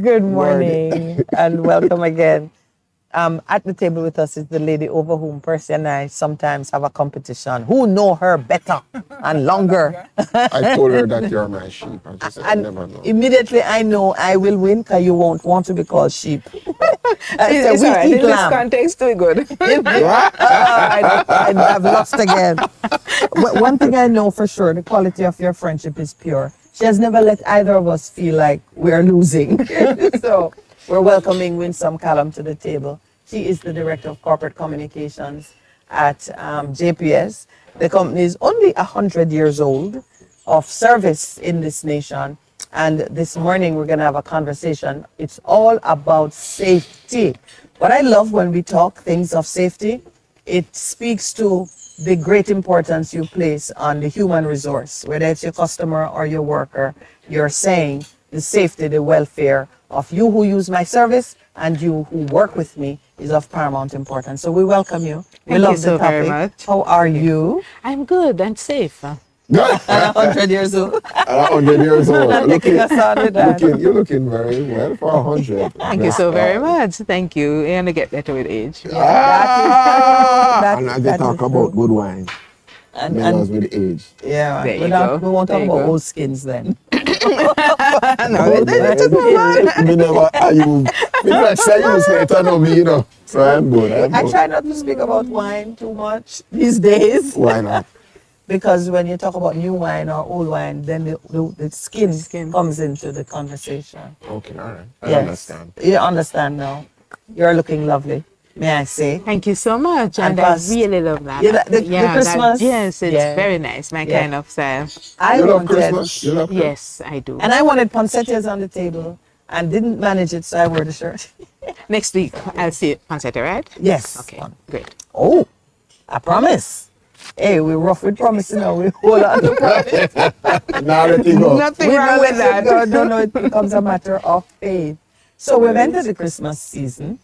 Good morning and welcome again. At the table with us is the lady over whom Percy and I sometimes have a competition. Who know her better and longer? I told her that you're my sheep. I just said I And never know. immediately I know I will win because you won't want to be called sheep. It's all right. eat In this lamb. context, we're good. I've lost again. One thing I know for sure, the quality of your friendship is pure. She has never let either of us feel like we're losing. So we're welcoming Winsome Callum to the table. She is the Director of Corporate Communications at JPS. The company is only 100 years old of service in this nation. And this morning we're going to have a conversation. It's all about safety. What I love when we talk things of safety, it speaks to the great importance you place on the human resource, whether it's your customer or your worker. You're saying the safety, the welfare of you who use my service and you who work with me is of paramount importance. So we welcome you. We Thank love you so the topic. very much. How are you? I'm good and safe. At 100 years old. 100 years old. Taking us on with that. You're looking very well for 100. Thank you so very much. Thank you. You're gonna get better with age. And I they talk about good wine. And Millers with age. yeah, There we you don't- go. we won't talk There you about go. old skins then. No, Me never, me not say you say it on me, you know. So I'm good. I try not to speak about wine too much these days. Why not? Because when you talk about new wine or old wine, then the skin, Skin. comes into the conversation. Okay, all right. I Yes. understand. You understand now. You're looking lovely, may I say. Thank you so much. And And I plus- really love that. Yeah, the Christmas? Yes, it's Yeah. very nice. My Yeah. kind of style. I You love wanted, Christmas? You love Christmas? Yes, I do. and I wanted poinsettias on the table and didn't manage it, so I wore the shirt. Next week, I'll see it. Pancetta, right? Yes. Okay, great. Oh, I promise. Hey, we're rough with promising now. We hold on to promise. Now let it go. Nothing We wrong don't with let it that. go. No, it becomes a matter of faith. So we've entered the Christmas season.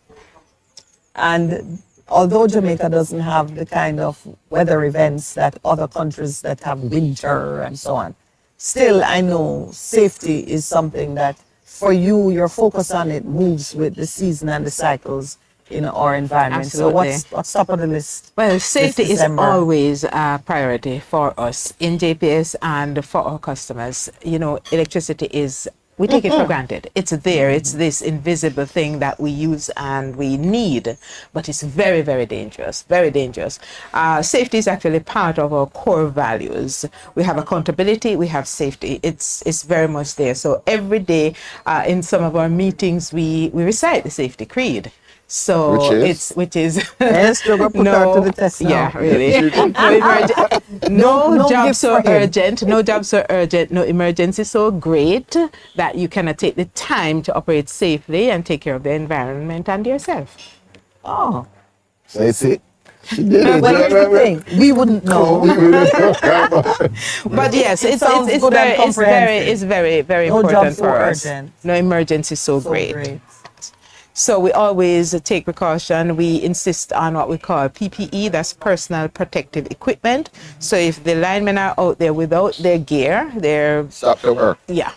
And although Jamaica doesn't have the kind of weather events that other countries that have winter and so on, still I know safety is something that for you, your focus on it moves with the season and the cycles in our environment. Absolutely. So what's top of the list? Well, safety is December? always a priority for us in JPS and for our customers. You know, electricity is, we take it for granted. It's there. It's this invisible thing that we use and we need, but it's very, very dangerous, very dangerous. Safety is actually part of our core values. We have accountability, we have safety. It's very much there. So every day in some of our meetings, we recite the safety creed. So Which is? Yes, you're going to put her to the test now. Yeah, really. No job gift so for him. urgent, no job so urgent, no emergency so great that you cannot take the time to operate safely and take care of the environment and yourself. Oh, So you see, she did it. well, here's the thing. We wouldn't know. But yes, it's sounds it's good and very comprehensive. it's very very No job important so for us. urgent. No emergency so So great. great. So we always take precaution. We insist on what we call PPE, that's personal protective equipment. So if the linemen are out there without their gear, their Stop the work. yeah.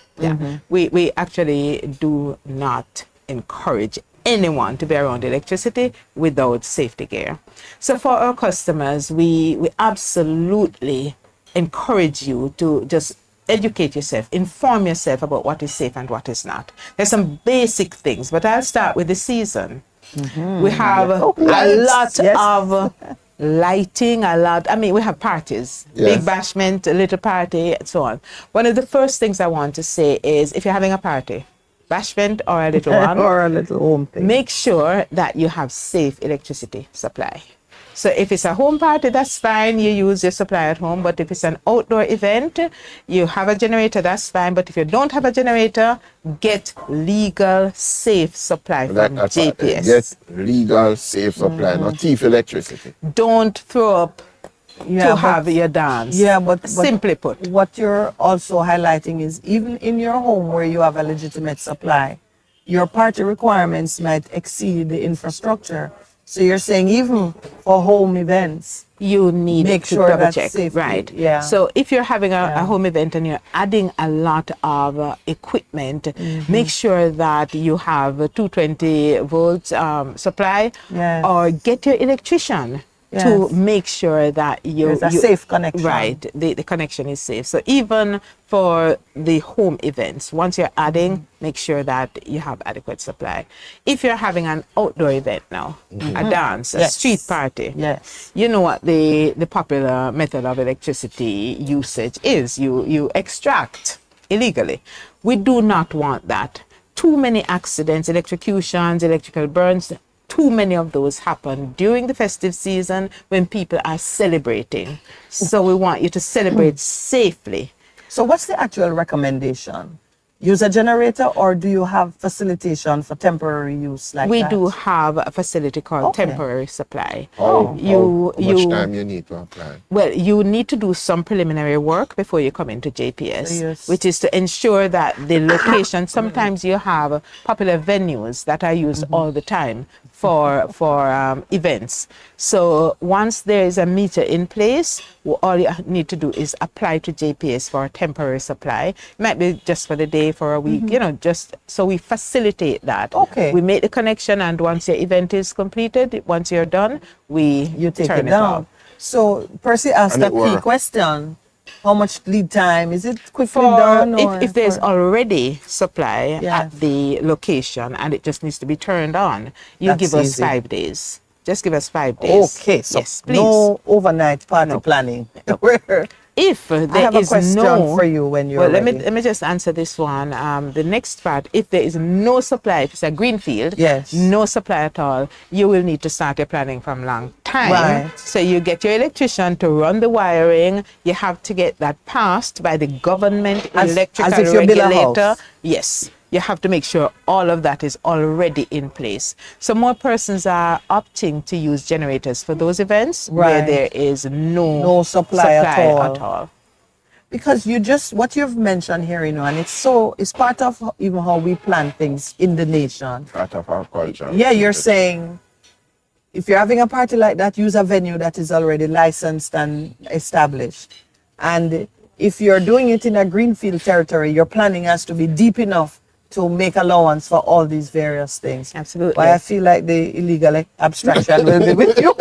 We actually do not encourage anyone to be around electricity without safety gear. So for our customers, we absolutely encourage you to just educate yourself, inform yourself about what is safe and what is not. There's some basic things, but I'll start with the season. We have a lot Yes. of lighting, we have parties, Yes. big bashment, a little party, and so on. One of the first things I want to say is if you're having a party, bashment or a little one, Or a little home thing. make sure that you have safe electricity supply. So if it's a home party, that's fine. You use your supply at home. But if it's an outdoor event, you have a generator, that's fine. But if you don't have a generator, get legal, safe supply from JPS. Get legal, safe supply, not thief electricity. Don't throw up Yeah, to but- have your dance. Yeah, but Simply put. what you're also highlighting is even in your home where you have a legitimate supply, your party requirements might exceed the infrastructure. So you're saying even for home events, you need make to sure double that's check, safety, right? yeah. So if you're having a Yeah. home event and you're adding a lot of equipment, Mm-hmm. make sure that you have a 220 volts supply, Yes. or get your electrician to Yes. make sure that There's a safe connection. Right, the connection is safe. So even for the home events, once you're adding, make sure that you have adequate supply. If you're having an outdoor event now, a dance, a Yes. street party, Yes. you know what the popular method of electricity usage is. You extract illegally. We do not want that. Too many accidents, electrocutions, electrical burns, too many of those happen during the festive season when people are celebrating. So we want you to celebrate safely. So what's the actual recommendation? Use a generator, or do you have facilitation for temporary use like We that? do have a facility called Okay. temporary supply. How much time you need to apply? Well, you need to do some preliminary work before you come into JPS, Yes. which is to ensure that the location, sometimes you have popular venues that are used all the time for events. So once there is a meter in place, all you need to do is apply to JPS for a temporary supply. It might be just for the day, for a week, just so we facilitate that. Okay. We make the connection, and once your event is completed, once you're done, You take turn it down. off. So Percy asked And a it key work. question. How much lead time? Is it quickly For done? Or if there's for- already supply Yes. at the location and it just needs to be turned on, you That's give us easy. 5 days. Just give us 5 days. Okay, so yes, please. no overnight party No. planning. Where If there I have a is question no, for you when you're well, ready. let me just answer this one. The next part, if there is no supply, if it's a green field, Yes. no supply at all, you will need to start your planning from long time. Right. So you get your electrician to run the wiring. You have to get that passed by the government As electrical if you build a regulator. house. Yes. You have to make sure all of that is already in place. So more persons are opting to use generators for those events where Right. there is No supply at all. Because what you've mentioned here, and it's part of even how we plan things in the nation. Part of our culture. Yeah, you're saying if you're having a party like that, use a venue that is already licensed and established. And if you're doing it in a greenfield territory, your planning has to be deep enough to make allowance for all these various things. Absolutely. Why I feel like the illegal abstraction will be with you.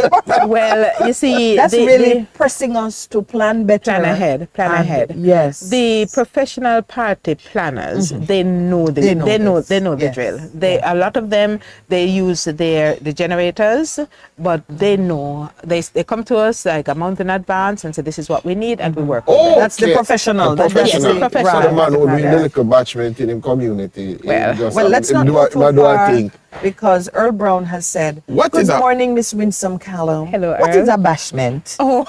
Well, you see, That's really pressing us to plan better. plan ahead. And yes. The professional party planners, they know the They know this. the Yes. drill. A lot of them, they use the generators, but they know they come to us like a month in advance and say this is what we need, and we work with them. That's the professional. The That's professional. Yes, the professional. So the man who do Yeah. the little batchment in him community. Well, let's not go too far, because Earl Brown has said, What good is a- morning, Miss Winsome Callum. Hello, What Earl. is a bashment? Oh,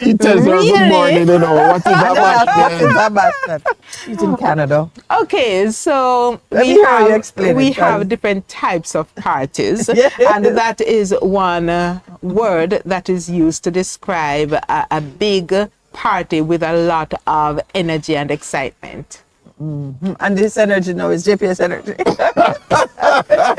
he tells her Really? good morning, What is a What is batchment? a bashment? She's in Canada. Okay, so Let me hear you explain we it, have Karen. different types of parties, Yes. and that is one word that is used to describe a big party with a lot of energy and excitement. And this energy now is JPS energy.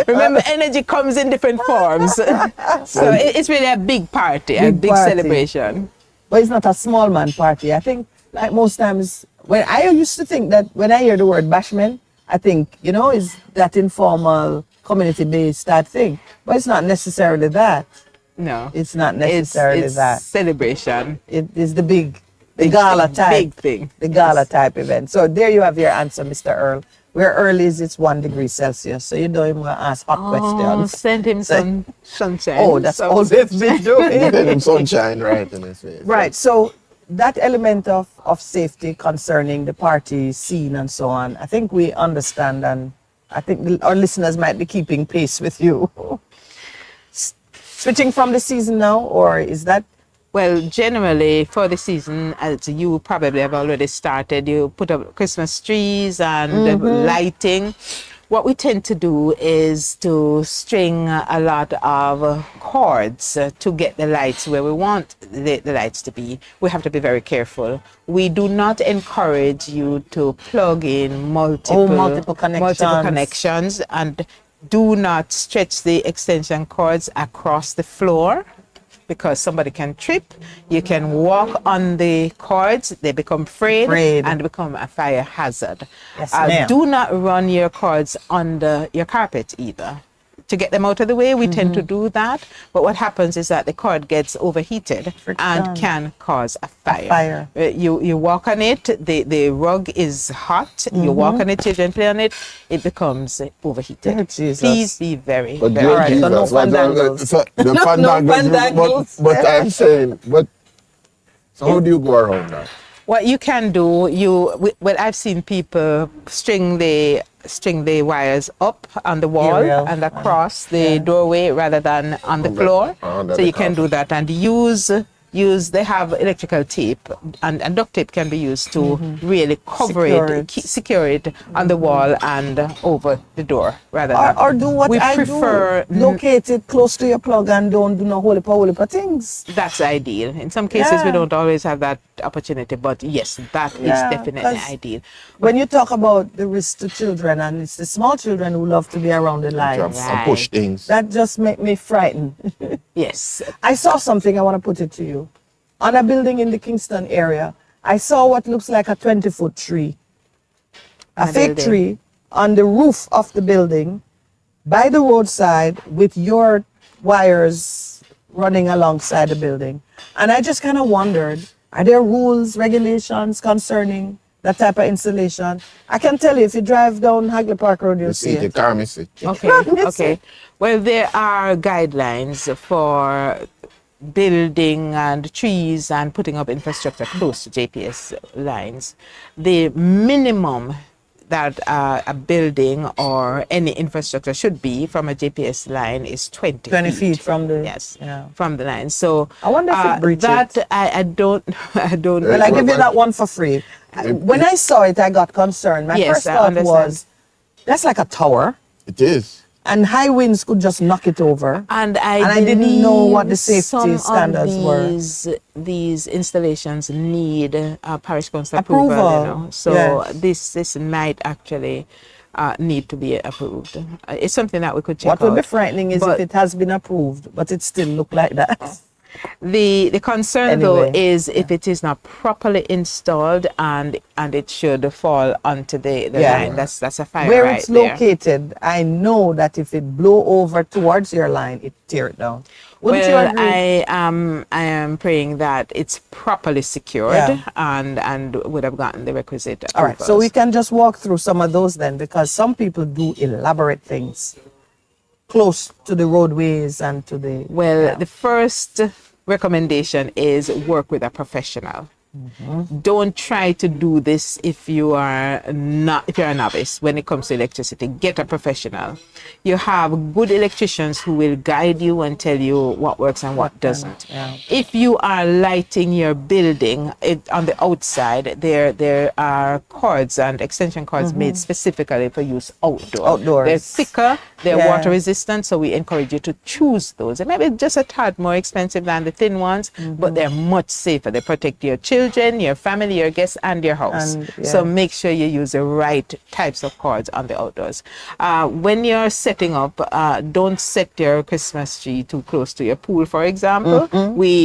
Remember, energy comes in different forms, so it's really a big party, a Big big party. celebration. But it's not a small man party. I think, like most times, when I used to think that when I hear the word bashment, I think, is that informal, community-based type thing. But it's not necessarily that. No, It's not necessarily it's that. celebration. It is the big Big gala thing, type. big thing. The gala type event. So there you have your answer, Mr. Earl. Where Earl is, it's 1 degree Celsius. So you don't even ask hot Oh, questions. send him some sunshine. Oh, that's some all they've been doing. Give him sunshine right in his face. Right. So that element of safety concerning the party scene and so on, I think we understand, and I think our listeners might be keeping pace with you. Switching from the season now, or is that? Well, generally for the season, as you probably have already started, you put up Christmas trees and lighting. What we tend to do is to string a lot of cords to get the lights where we want the lights to be. We have to be very careful. We do not encourage you to plug in multiple multiple connections. connections, and Do not stretch the extension cords across the floor because somebody can trip. You can walk on the cords, they become frayed and become a fire hazard. Yes, ma'am. Do not run your cords under your carpet either. To get them out of the way, we tend to do that. But what happens is that the cord gets overheated and can cause a fire. You walk on it, the rug is hot, you walk on it, children play on it, it becomes overheated. Oh, Jesus. Please be very, But very dear right, so no fandangles. The fandangles, but I'm saying, so how do you go around that? What you can do, I've seen people string the wires up on the wall Aerial. and across the doorway rather than on the floor. Under So the you can do that and use they have electrical tape and duct tape can be used to really cover secure it on the wall and over the door rather than. Or do what we I prefer do. Locate it close to your plug and don't do no holy things. That's ideal. In some cases, we don't always have that opportunity, but yes, that is definitely ideal. When you talk about the risk to children, and it's the small children who love to be around the lines, And push things. that just make me frightened. Yes. I saw something, I want to put it to you. On a building in the Kingston area, I saw what looks like a 20-foot tree. A fake tree on the roof of the building by the roadside with your wires running alongside the building. And I just kind of wondered, are there rules, regulations concerning that type of installation? I can tell you, if you drive down Hagley Park Road, you'll see You it. can't miss it. Okay. Well, there are guidelines for building and trees and putting up infrastructure close to JPS lines. The minimum that a building or any infrastructure should be from a JPS line is 20 feet from the from the line. So I wonder if it breaches that I don't Well, I give you that one for free. When I saw it, I got concerned. My first thought was, that's like a tower, It is. and high winds could just knock it over. And I didn't know what the safety standards were. These installations need parish council approval. You know? So this might actually need to be approved. It's something that we could check out. What would be frightening is if it has been approved, but it still look like that. The concern though is if it is not properly installed and it should fall onto the line. That's a fire Where right it's there. located, I know that if it blow over towards your line, it tear it down. Wouldn't you Well, agree? I am praying that it's properly secured and would have gotten the requisite approvals. All right, so we can just walk through some of those then, because some people do elaborate things close to the roadways and to the... Well, the first recommendation is work with a professional. Don't try to do this if you are a novice when it comes to electricity. Get a professional. You have good electricians who will guide you and tell you what works and what doesn't. If you are lighting your building on the outside, there are cords and extension cords made specifically for use outdoors. They're thicker, they're water resistant, so we encourage you to choose those. They may be just a tad more expensive than the thin ones, but they're much safer. They protect your children, your family, your guests, and your house. So make sure you use the right types of cords on the outdoors. When you're setting up, don't set your Christmas tree too close to your pool, for example,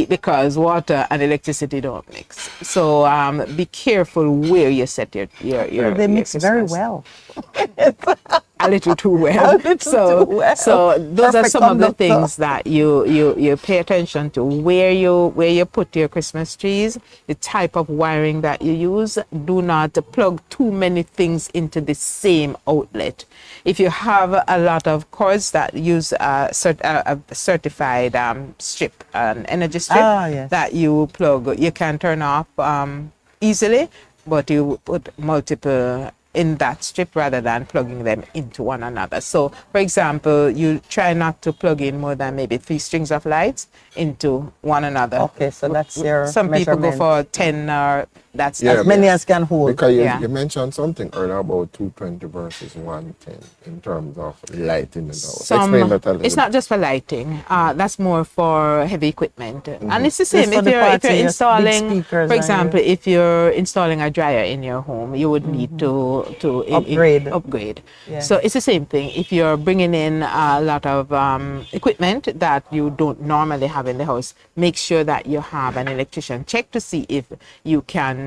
because water and electricity don't mix. So be careful where you set your They mix Christmas. very well. A little too well. So those are Perfect some of the conductor. things that you pay attention to. Where you put your Christmas trees, the type of wiring that you use. Do not plug too many things into the same outlet. If you have a lot of cords that use a certified strip, an energy strip that you plug, you can turn off easily, but you put multiple in that strip rather than plugging them into one another. So, for example, you try not to plug in more than maybe 3 strings of lights into one another. Okay, so that's your Some people go measurement. for 10 or That's Yeah, as many as can hold. Because Yeah. you mentioned something earlier about 220 versus 110 in terms of lighting the house. Explain that a little it's not just for lighting. That's more for heavy equipment, and it's the It's same for if the you're party, yes, big installing, speakers for and example, if you're installing a dryer in your home, you would need to Upgrade. upgrade. Yeah. So it's the same thing. If you're bringing in a lot of equipment that you don't normally have in the house, make sure that you have an electrician check to see if you can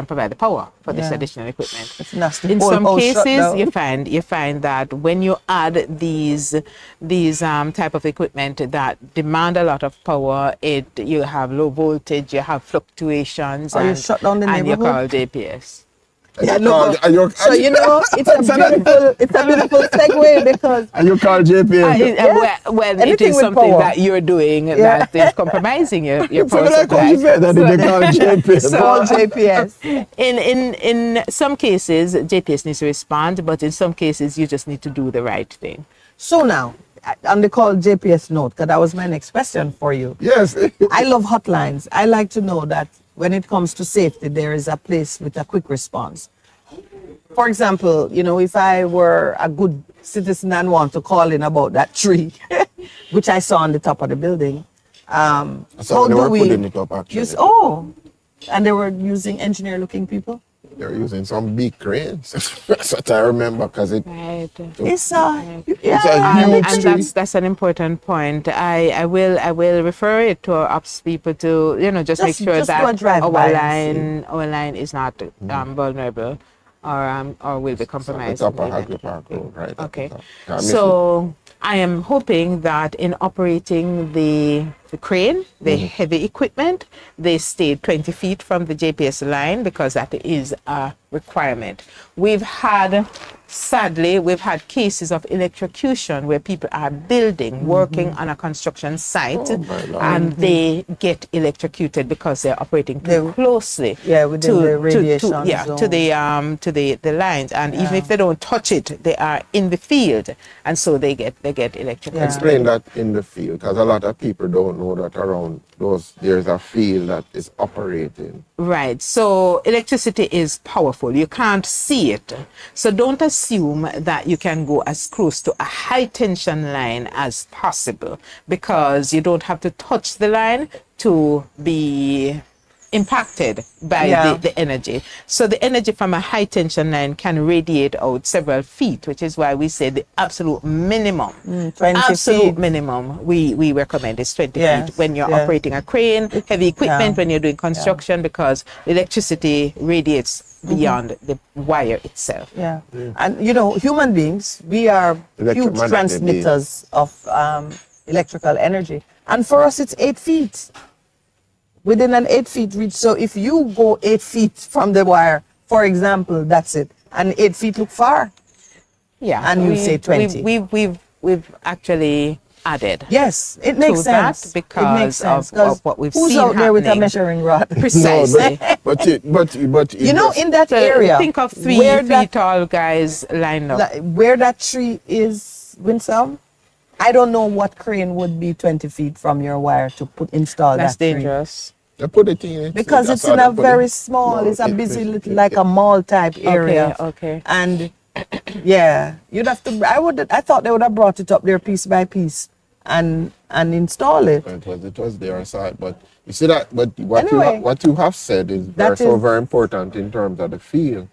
provide the power for this Yeah. additional equipment. If not, the In whole some house shut cases, down. you find that when you add these type of equipment that demand a lot of power, you have low voltage, you have fluctuations, Or you shut down the and you neighborhood. call JPS. Yeah, you look, call, and you, so you know, it's a beautiful segue because and you call JPS. When it Anything is with something power. that you're doing Yeah. that is compromising your So power like how you supply. said that they call JPS. So- call JPS. In some cases, JPS needs to respond, but in some cases, you just need to do the right thing. So now, on the call JPS note, because that was my next question for you. Yes. I love hotlines. I like to know that when it comes to safety, there is a place with a quick response. For example, you know, if I were a good citizen and want to call in about that tree, which I saw on the top of the building, So how they do were we putting it up actually. use? And they were using engineer-looking people. They were using some big cranes. That's what I remember because it. Right. It's It's a huge And tree. that's an important point. I will refer it to our ops people to just make sure just do a that drive-by and our line is not vulnerable or will be compromised. It's up in on the Hagley event. Park Road, right? Okay. I miss So I am hoping that in operating the crane, the heavy equipment, they stay 20 feet from the JPS line because that is a requirement. Sadly, we've had cases of electrocution where people are building, working on a construction site, Oh, my Lord. and they get electrocuted because they're operating too closely. within the radiation zone. To the lines, and even if they don't touch it, they are in the field, and so they get electrocuted. Yeah. Explain that in the field because a lot of people don't know that around there's a field that is operating. Right. So electricity is powerful. You can't see it. So don't assume that you can go as close to a high tension line as possible because you don't have to touch the line to be impacted by the energy. So the energy from a high tension line can radiate out several feet, which is why we say the absolute minimum. 20 absolute feet. minimum we recommend is 20 Yes, feet when you're yes. operating a crane, heavy equipment, Yeah. when you're doing construction because the electricity radiates beyond the wire itself. Yeah. And you know, human beings, we are huge Electromagnetic transmitters of electrical energy. And for us, it's 8 feet. Within an 8 feet reach. So if you go 8 feet from the wire, for example, that's it. And 8 feet look far. Yeah. And you say 20. We've actually added. Yes, it makes to that sense. because it makes sense. of what we've who's seen out there with a happening. measuring rod? Precisely. But You know, in that So area, think of three where that tall guys lined up. where that tree is, Winsome, I don't know what crane would be 20 feet from your wire to install That's that tree. dangerous. they put it in Because it's in a very small, it's a busy little, like a mall type area. Okay. And yeah, you'd have to, I thought they would have brought it up there piece by piece and install it. It was their side, but you see that. But Anyway, what you have said is that so is- very important in terms of the field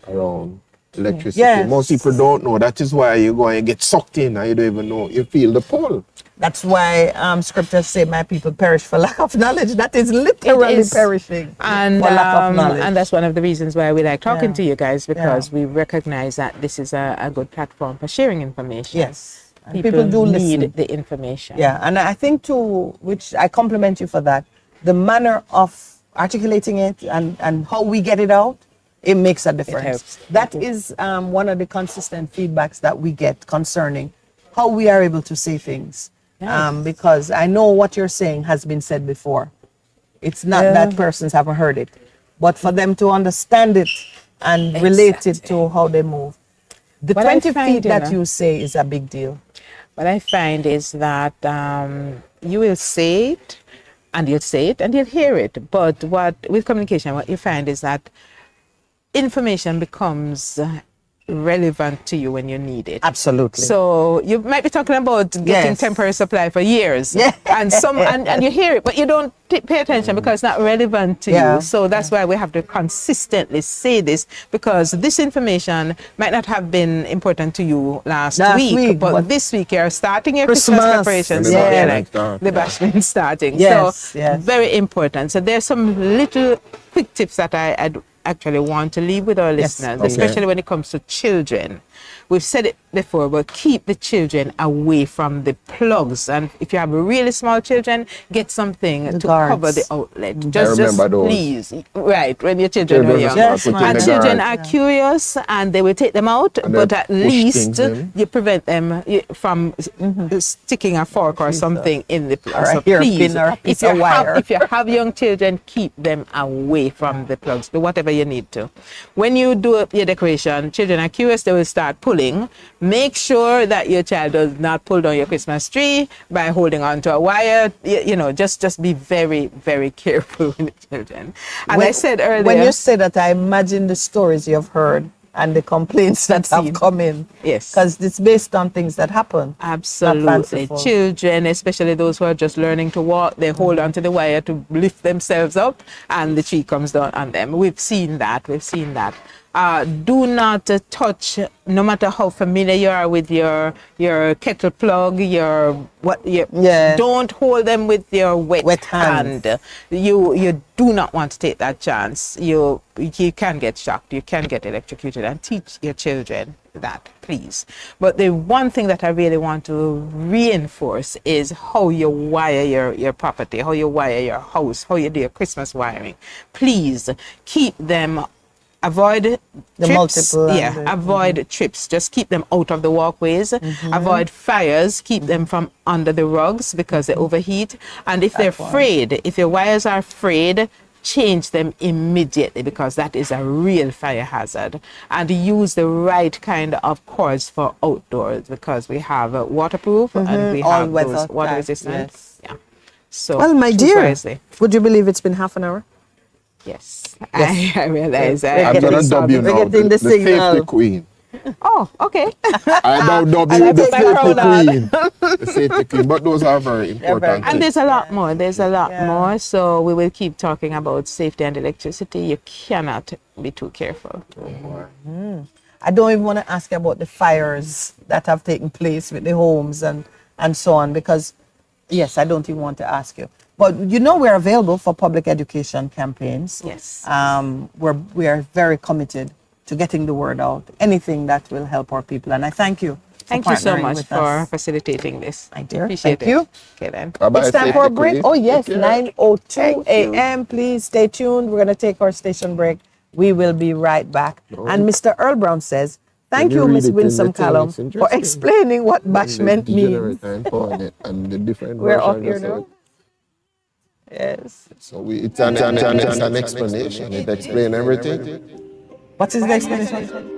around electricity. Yes. Most people don't know. That is why you go and get sucked in, and you don't even know. You feel the pull. That's why scriptures say my people perish for lack of knowledge. That is literally It is. perishing And for lack of knowledge. and that's one of the reasons why we like talking Yeah. to you guys because Yeah. we recognize that this is a good platform for sharing information. Yes. And people do need listen. the information. Yeah, and I think too, which I compliment you for that, the manner of articulating it and how we get it out, it makes a difference. helps. That is one of the consistent feedbacks that we get concerning how we are able to say things. Yes. Because I know what you're saying has been said before. It's not that persons haven't heard it, but for them to understand it and relate it to how they move. The What I 20 find, feet you that know, you say is a big deal. What I find is that you will say it, and you'll say it and you'll hear it. But with communication, what you find is that information becomes relevant to you when you need it. Absolutely. So you might be talking about getting Yes. temporary supply for years, Yeah. and you hear it, but you don't pay attention because it's not relevant to Yeah. you. So that's why we have to consistently say this, because this information might not have been important to you last week, but this week you're starting your Christmas Christmas. preparations. And the So you're bashment like start, the yeah. bashment starting. Yes, So yes. very important. So there's some little quick tips that I'd actually want to leave with our Yes, listeners, okay. especially when it comes to children. We've said it before, but keep the children away from the plugs. And if you have really small children, get something to guards. cover the outlet. I Just remember those. please. Right, when your children Children are young. are Yes, put in man. And the children guard. are curious and they will take them out, And but they at push least things in. you prevent them from sticking a fork or something in the plug. Or a So hairpin please, or a piece of wire. if you have young children, keep them away from the plugs. Do whatever you need to. When you do your decoration, children are curious, they will start pulling. Make sure that your child does not pull down your Christmas tree by holding on to a wire. You know, just be very, very careful with the children. And I said earlier, When you say that, I imagine the stories you've heard and the complaints that have seen. come in. Yes. Because it's based on things that happen. Not absolutely. fanciful. Children, especially those who are just learning to walk, they hold onto the wire to lift themselves up and the tree comes down on them. We've seen that. Do not touch, no matter how familiar you are with your kettle plug, Yeah. don't hold them with your wet hands. hand. You do not want to take that chance. You can get shocked, you can get electrocuted, and teach your children that, please. But the one thing that I really want to reinforce is how you wire your property, how you wire your house, how you do your Christmas wiring. Please keep them. Avoid The trips. multiple and Yeah, the- avoid trips. Just keep them out of the walkways. Avoid fires. Keep them from under the rugs because they overheat. And if they're frayed, if your wires are frayed, change them immediately because that is a real fire hazard. And use the right kind of cords for outdoors because we have waterproof and we All have weather those water type, resistant. yes. Yeah. So Well, my choose dear, wisely. would you believe it's been half an hour? Yes. Yes. I realize. We're I'm getting gonna dub you we're now, getting the the signal. safety queen. Oh, okay. I now dub I you like the to take my crown on. safety queen. The safety queen. But those are very important. And there's a lot more. There's a lot Yeah. more. So we will keep talking about safety and electricity. You cannot be too careful. I don't even want to ask you about the fires that have taken place with the homes and so on because, yes, I don't even want to ask you. But you know we're available for public education campaigns. Yes. We are very committed to getting the word out. Anything that will help our people, and I thank you. for Thank you so partnering much with for us. facilitating this. My dear, Appreciate thank you. Okay then. Bye-bye, It's time safety for a break. queen. Oh yes, Take care. 9:02 a.m. Please stay tuned. We're gonna take our station break. We will be right back. And Mr. Earl Brown says, "Thank you, read Miss it in Winsome the thing, Callum, it's for interesting. explaining what And bashment the means." generator and pouring it and the different We're off versions here of now. it. Yes. So it's an explanation. It explains everything. What is the explanation?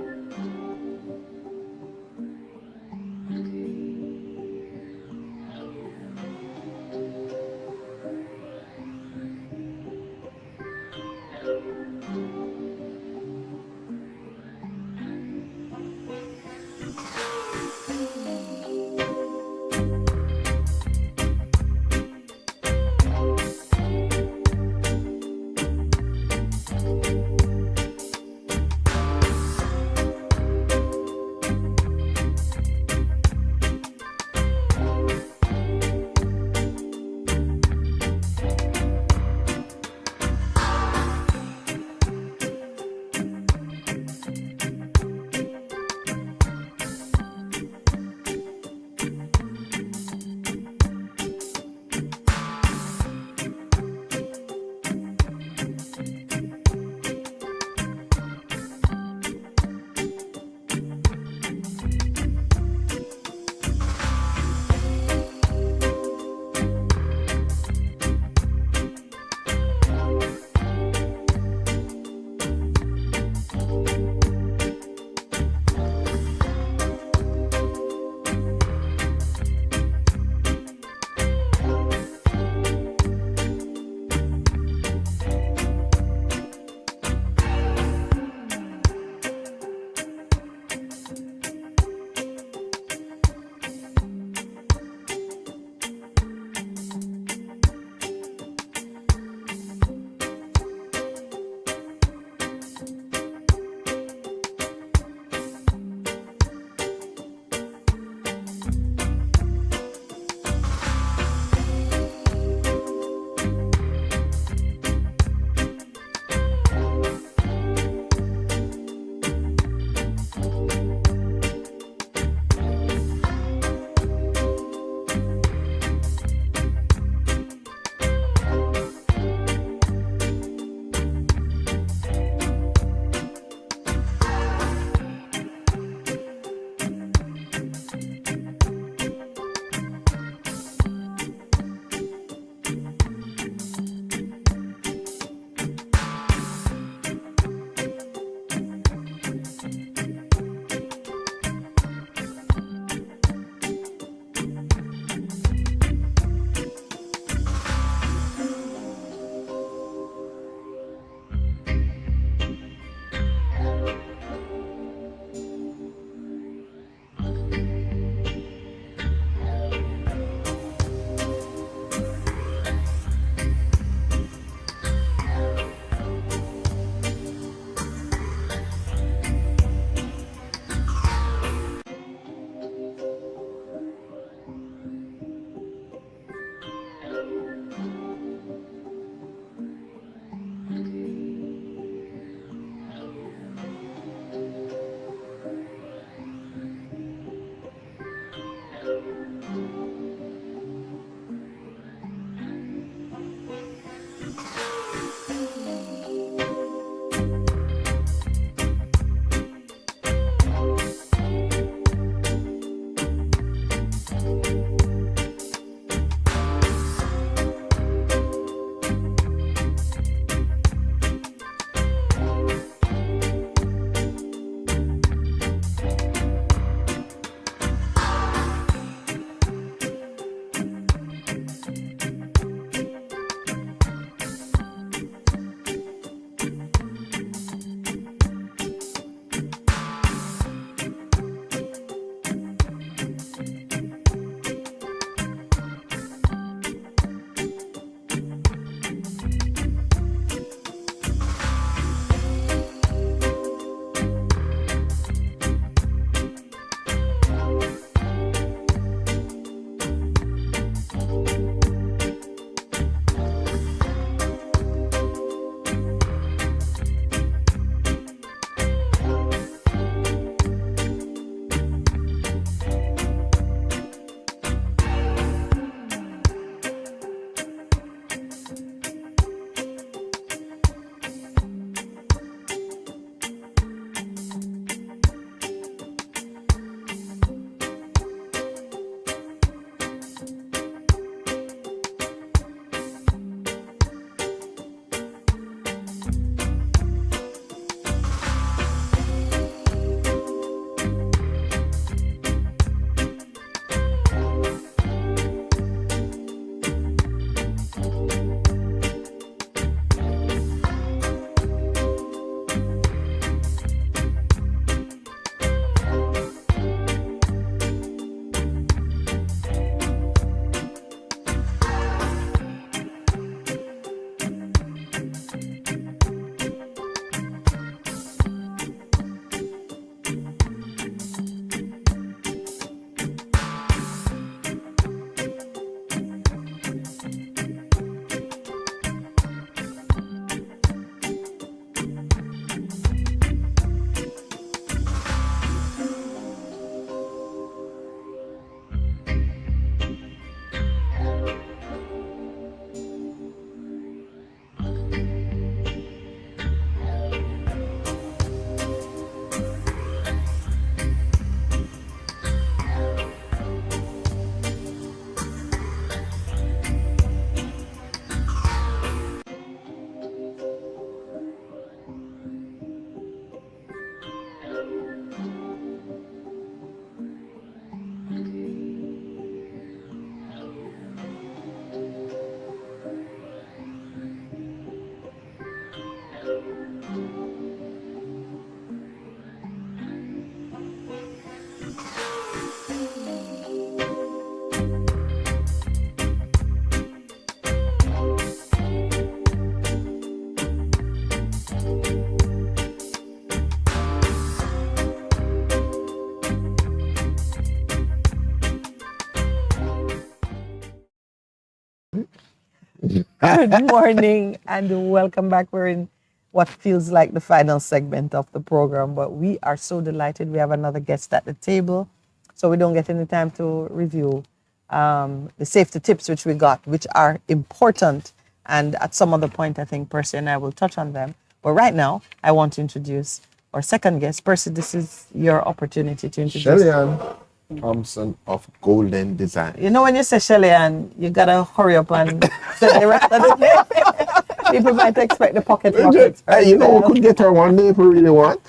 Good morning and welcome back. We're in what feels like the final segment of the program, but we are so delighted we have another guest at the table. So we don't get any time to review the safety tips which we got, which are important. And at some other point, I think Percy and I will touch on them. But right now, I want to introduce our second guest. Percy, this is your opportunity to introduce. Shellyan Thompson of Golden Design. You know, when you say Shellyan, you gotta hurry up and say the rest of the name. People might expect the pocket rockets. Hey, you know, we could get her one day if we really want.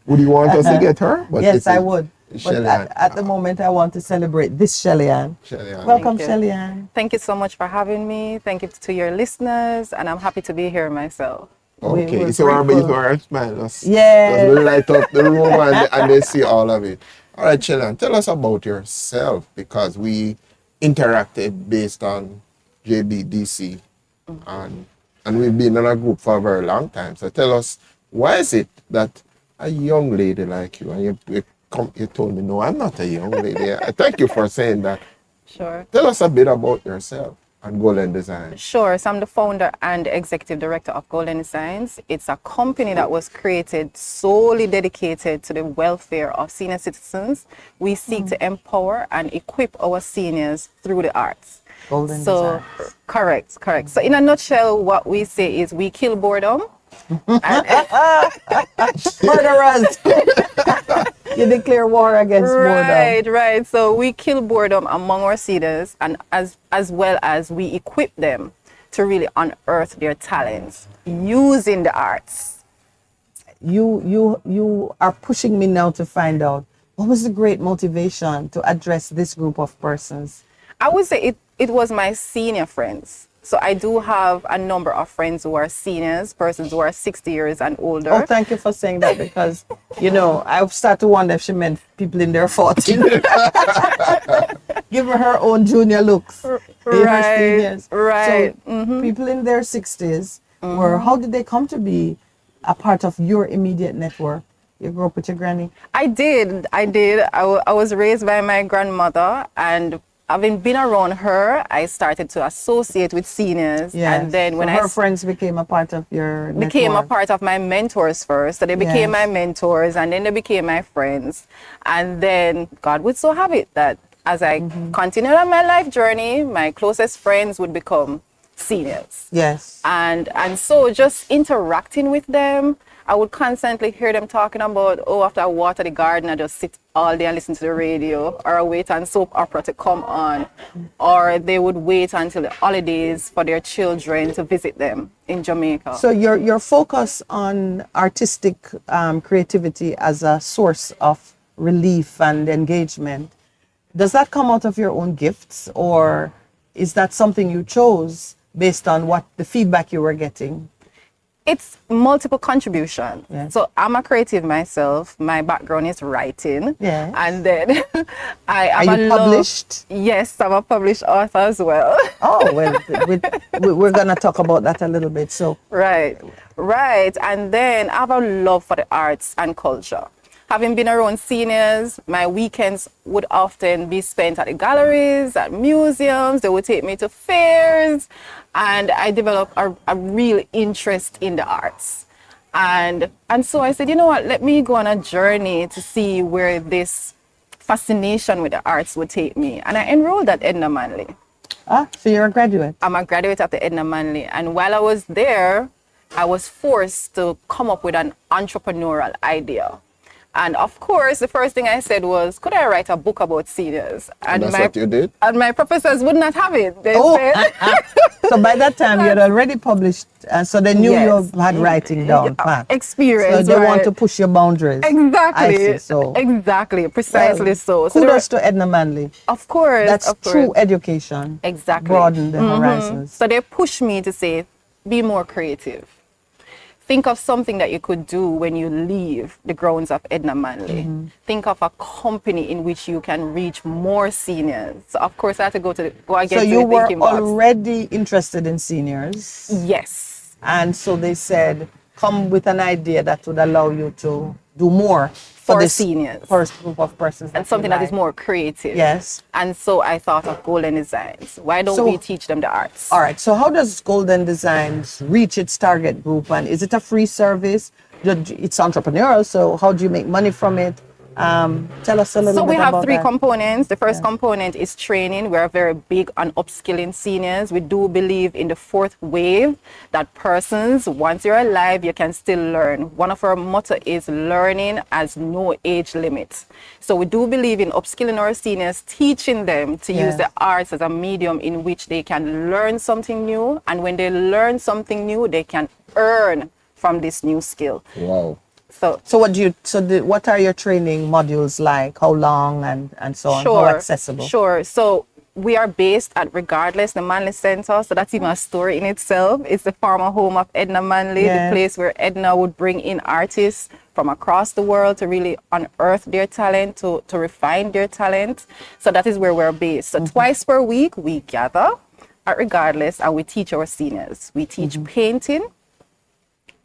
Would you want us to get her? But Yes, I would. But Shellyan. at the moment, I want to celebrate this Shellyan. Shellyan. Welcome, Thank you. Shellyan. Thank you so much for having me. Thank you to your listeners, and I'm happy to be here myself. Okay, we're so our grateful. our smile. Just Yeah. light up the room and they see all of it. All right, Shellyan, tell us about yourself because we interacted based on JBDC and we've been in a group for a very long time. So tell us, why is it that a young lady like you, and you told me, no, I'm not a young lady. Thank you for saying that. Sure. Tell us a bit about yourself and Golden Design. Sure. So I'm the founder and executive director of Golden Designs. It's a company that was created solely dedicated to the welfare of senior citizens. We seek to empower and equip our seniors through the arts. Golden So, Designs. correct. So in a nutshell, what we say is we kill boredom. And Murderers! You declare war against boredom. Right. So we kill boredom among our seniors, and as well as we equip them to really unearth their talents using the arts. You are pushing me now to find out what was the great motivation to address this group of persons. I would say it was my senior friends. So I do have a number of friends who are seniors, persons who are 60 years and older. Oh, thank you for saying that because, you know, I've started to wonder if she meant people in their 40s. Give her own junior looks. In her seniors. Right. So people in their 60s, how did they come to be a part of your immediate network? You grew up with your granny? I did. I was raised by my grandmother, and having been around her, I started to associate with seniors. Yes. And then when so her friends became a part of your became a network. part of my mentors first. So they became Yes. my mentors, and then they became my friends. And then God would so have it that as I continued on my life journey, my closest friends would become seniors. Yes. And so just interacting with them, I would constantly hear them talking about, oh, after I water the garden, I just sit all day and listen to the radio, or I wait on soap opera to come on, or they would wait until the holidays for their children to visit them in Jamaica. So your focus on artistic creativity as a source of relief and engagement, does that come out of your own gifts, or is that something you chose based on what the feedback you were getting? It's multiple contribution. Yes. So I'm a creative myself. My background is writing. Yes. And then I Are am you published? Yes, I'm a published author as well. Oh, well, we're going to talk about that a little bit. So, Right. And then I have a love for the arts and culture. Having been around seniors, my weekends would often be spent at the galleries, at museums. They would take me to fairs, and I developed a real interest in the arts. And so I said, you know what, let me go on a journey to see where this fascination with the arts would take me. And I enrolled at Edna Manley. so you're a graduate. I'm a graduate of the Edna Manley. And while I was there, I was forced to come up with an entrepreneurial idea. And of course, the first thing I said was, could I write a book about seniors? And that's what you did? And my professors would not have it. They Oh. said, So by that time, you had already published, so they knew Yes. you had writing down pat. experience. So they want right. to push your boundaries. Exactly. I see, so. Exactly. Precisely Well, so. So Kudos to Edna Manley. of course. That's of course. true education. Exactly. Broaden the horizons. So they pushed me to say, be more creative. Think of something that you could do when you leave the grounds of Edna Manley. Think of a company in which you can reach more seniors. So of course I had to go again So to you the were thinking box. already interested in seniors. Yes. And so they said, come with an idea that would allow you to do more For this seniors. first group of persons. And something that is more creative. Yes. And so I thought of Golden Designs. Why don't So- we teach them the arts? All right. So how does Golden Designs reach its target group? And is it a free service? It's entrepreneurial. So how do you make money from it? Tell us a little So bit we have about three that. components. The first component is training. We're very big on upskilling seniors. We do believe in the fourth wave, that persons, once you're alive, you can still learn. One of our motto is learning has no age limit. So we do believe in upskilling our seniors, teaching them to use the arts as a medium in which they can learn something new. And when they learn something new, they can earn from this new skill. Wow. So what are your training modules like? How long and so on? How accessible? Sure. So we are based at Regardless, the Manley Center. So that's even a story in itself. It's the former home of Edna Manley, the place where Edna would bring in artists from across the world to really unearth their talent, to refine their talent. So that is where we're based. So twice per week, we gather at Regardless and we teach our seniors. We teach painting,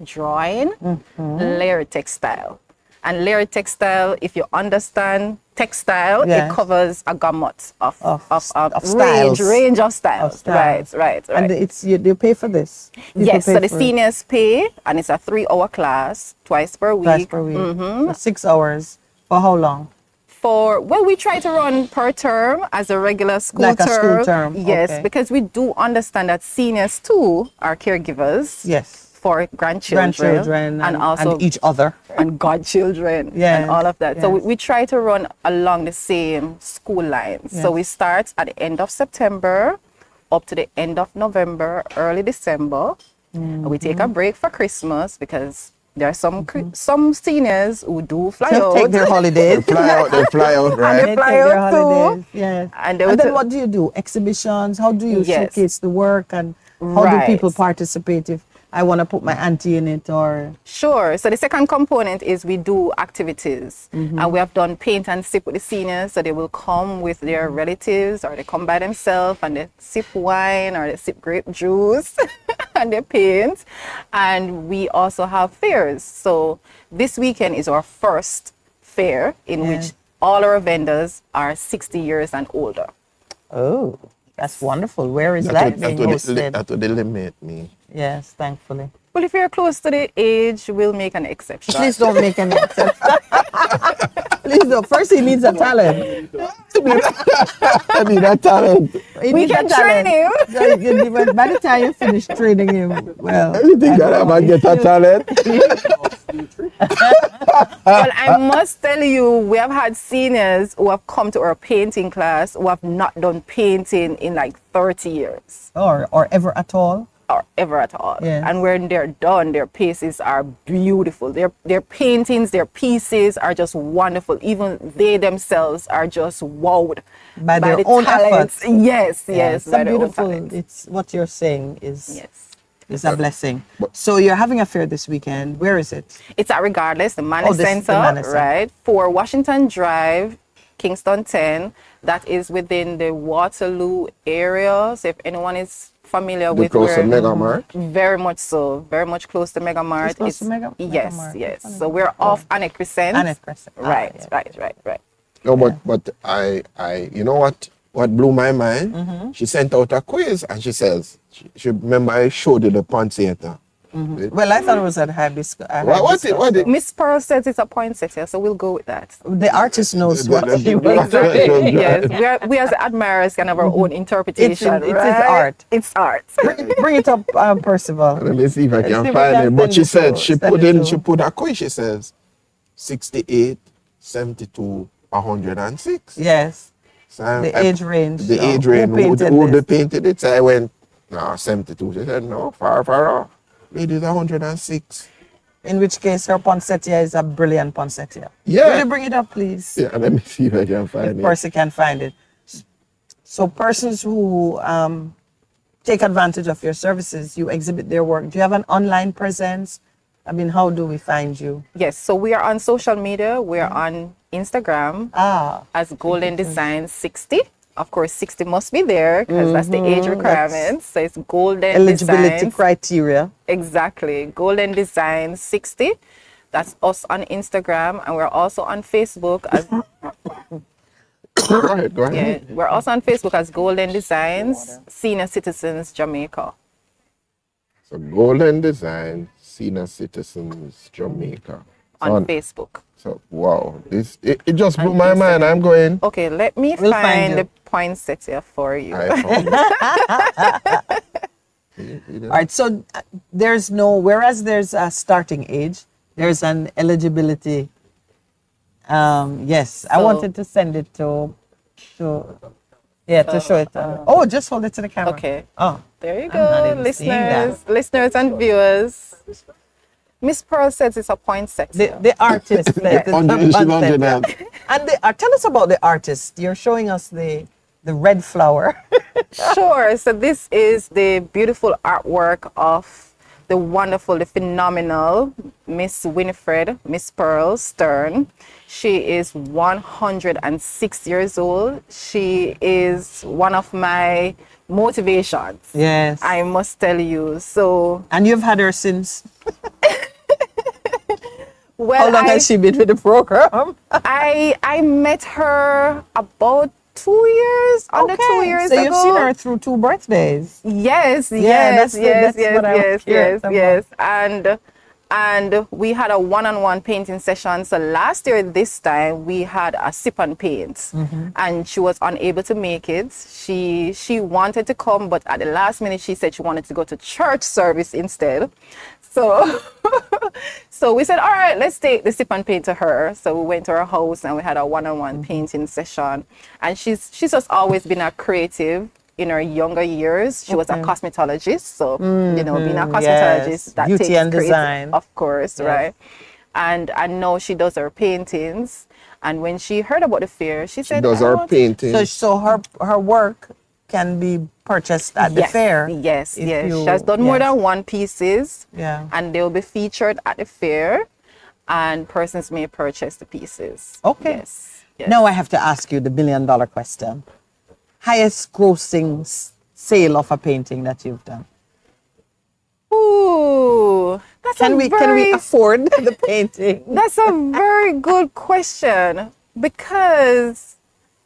drawing, layered textile. And layered textile, if you understand textile, it covers a gamut of styles. range of styles. Right. And you pay for this? Yes, so the seniors pay, and it's a 3-hour class twice per week. Twice per week. 6 hours. For how long? We try to run per term as a regular school Like term. a school term. Yes, Okay. because we do understand that seniors too are caregivers. Yes. For grandchildren and also and each other. and godchildren and all of that. So we try to run along the same school lines. So we start at the end of September up to the end of November, early December. And we take a break for Christmas because there are some seniors who do fly out. Take their holidays. They fly out, right? They fly out too. holidays. Yes. And And then what do you do? Exhibitions? How do you Yes. showcase the work? And how do people participate if I want to put my auntie in it or... Sure. So the second component is we do activities. And we have done paint and sip with the seniors. So they will come with their relatives or they come by themselves and they sip wine or they sip grape juice and they paint. And we also have fairs. So this weekend is our first fair in which all our vendors are 60 years and older. Oh, that's wonderful. Where is that being hosted? That would limit me. Yes, thankfully. Well, if you're close to the age, we'll make an exception. Please don't make any exception. Please don't. First, he needs a talent. I need that talent. He We needs can a talent. train him. By the time you finish training him, well... You think I might get a talent? Well, I must tell you, we have had seniors who have come to our painting class who have not done painting in like 30 years Or ever at all. or ever at all. Yeah. And when they're done, their pieces are beautiful. Their paintings, their pieces are just wonderful. Even they themselves are just wowed By their the own talents. efforts. Yes, It's by a their own beautiful. talents. It's what you're saying is Yes. a blessing. So you're having a fair this weekend. Where is it? It's at Regardless, the Manley This is the Center, Manley Center. right? For Washington Drive, Kingston 10. That is within the Waterloo area. So if anyone is familiar with Close to where, Mega Mart. very much so, very much close to Mega Mart. It's close to Mega Yes, Mart. yes. Funny. So we're off Annet Crescent. Annet Crescent. Right, yeah. right. No, but I, you know what blew my mind? She sent out a quiz and she says, she remember I showed you the Pontiac. Well, I thought it was at hibiscus. What it? Miss Pearl says it's a poinsettia, so we'll go with that. The artist knows what she the- wants. Yes, we as admirers can have our own interpretation. It's right? art. It's art. Bring it up, Percival. Let me see if I Let's see can if we find can it. But send she it said to- she send put it in, to- she put a quiz. She says 68, 72, 106. Yes. So The age range. The So age who range. painted Who this? they painted it? So I went, no, 72. She said, no, far off. Ladies, 106. In which case, her poinsettia is a brilliant poinsettia. Yeah. Will you bring it up, please? Yeah, let me see if I can find If it. Percy can find it. So persons who take advantage of your services, you exhibit their work. Do you have an online presence? I mean, how do we find you? Yes, so we are on social media. We are on Instagram Ah, as Golden Design 60. Of course, 60 must be there because that's the age requirement. So it's golden Eligibility designs. criteria. Exactly. Golden Design 60. That's us on Instagram. And we're also on Facebook as Go ahead, go ahead. yeah, we're also on Facebook as Golden Designs Senior Citizens Jamaica. So Golden Design, Senior Citizens, Jamaica. On Facebook. So wow, it just blew my mind. I'm going. Okay, let me We'll find find you. the poinsettia for you. I found it. All right, so whereas there's a starting age, there's an eligibility. Yes, I So- wanted to send it to show it. Oh, just hold it to the camera. Okay. Oh, There you I'm not go, even seeing that. listeners and viewers. Miss Pearl says it's a poinsettia. the artist. like, the $100. and tell us about the artist. You're showing us the red flower. Sure. So this is the beautiful artwork of the wonderful, the phenomenal Miss Winifred, Miss Pearl Stern. She is 106 years old. She is one of my motivations. Yes. I must tell you. So, And you've had her since. well, How long has she been with the program? I met her about 2 years, under 2 years so ago. you've seen her through 2 birthdays. Yes, that's yes, what I was curious about. yes. And we had a one-on-one painting session. So last year, this time, we had a sip and paint, Mm-hmm. and she was unable to make it. She wanted to come, but at the last minute, she said she wanted to go to church service instead. So, so we said, all right, let's take the sip and paint to her. So we went to her house and we had a one-on-one painting session. And she's just always been a creative in her younger years. She was a cosmetologist. So, being a cosmetologist, yes. that Beauty takes and creative- design. Of course, right? And now she does her paintings. And when she heard about the fair, she She said, does "I our want-" painting. So her work can be purchased at the Yes, fair. Yes, if yes. you- She has done more yes. than one pieces. Yeah. And they'll be featured at the fair, and persons may purchase the pieces. Okay. Yes. Yes. Now I have to ask you the $1 million question. Highest grossing sale of a painting that you've done. Ooh, that's Can a we very, afford the painting? That's a very good question, because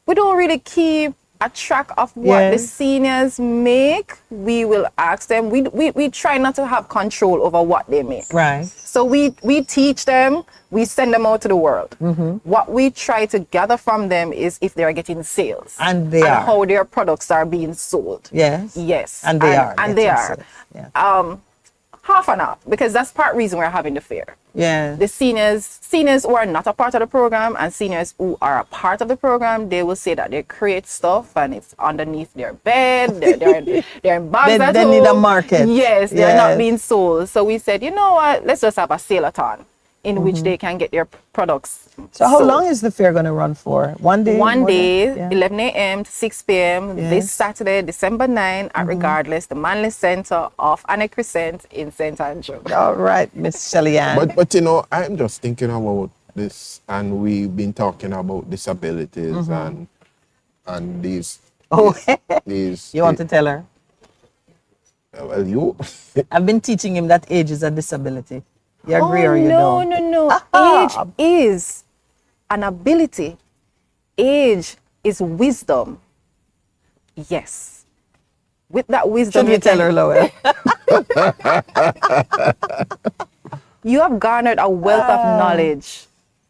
we don't really keep a track of what the Yes. seniors make. We will ask them. We try not to have control over what they make. Right. So we teach them, we send them out to the world. What we try to gather from them is if they are getting sales And they are. how their products are being sold. Yes. Yes. And they are. And they getting are. sales. Yeah. Half and half, because that's part reason we're having the fair. Yeah. The seniors who are not a part of the program and seniors who are a part of the program, they will say that they create stuff and it's underneath their bed. They're in bags They- at they home. need a market. Yes, they're not Yes. being sold. So we said, you know what? Let's just have a sale-a-thon in which they can get their products. So how sold. long is the fair going to run for? One day? One more day, than- 11 a.m. to 6 p.m. Yes. this Saturday, December 9, at Regardless, the Manly Center of Anna Crescent in St. Andrew. All right, Miss Shelly Ann. But I'm just thinking about this, and we've been talking about disabilities and these. Oh, these. you want to tell her? Well, you. I've been teaching him that age is a disability. You agree or you no, don't? no. Aha. Age is an ability. Age is wisdom. Yes. With that wisdom, Should we tell her, Lowell? you have garnered a wealth of knowledge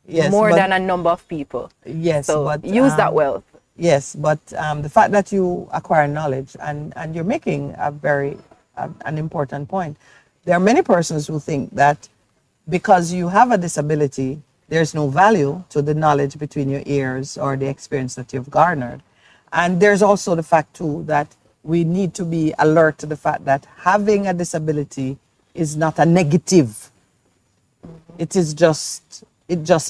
Yes, more but- than a number of people. Yes, So but use that wealth. Yes, but the fact that you acquire knowledge and you're making a very an important point. There are many persons who think that because you have a disability, there's no value to the knowledge between your ears or the experience that you've garnered. And there's also the fact too that we need to be alert to the fact that having a disability is not a negative. It just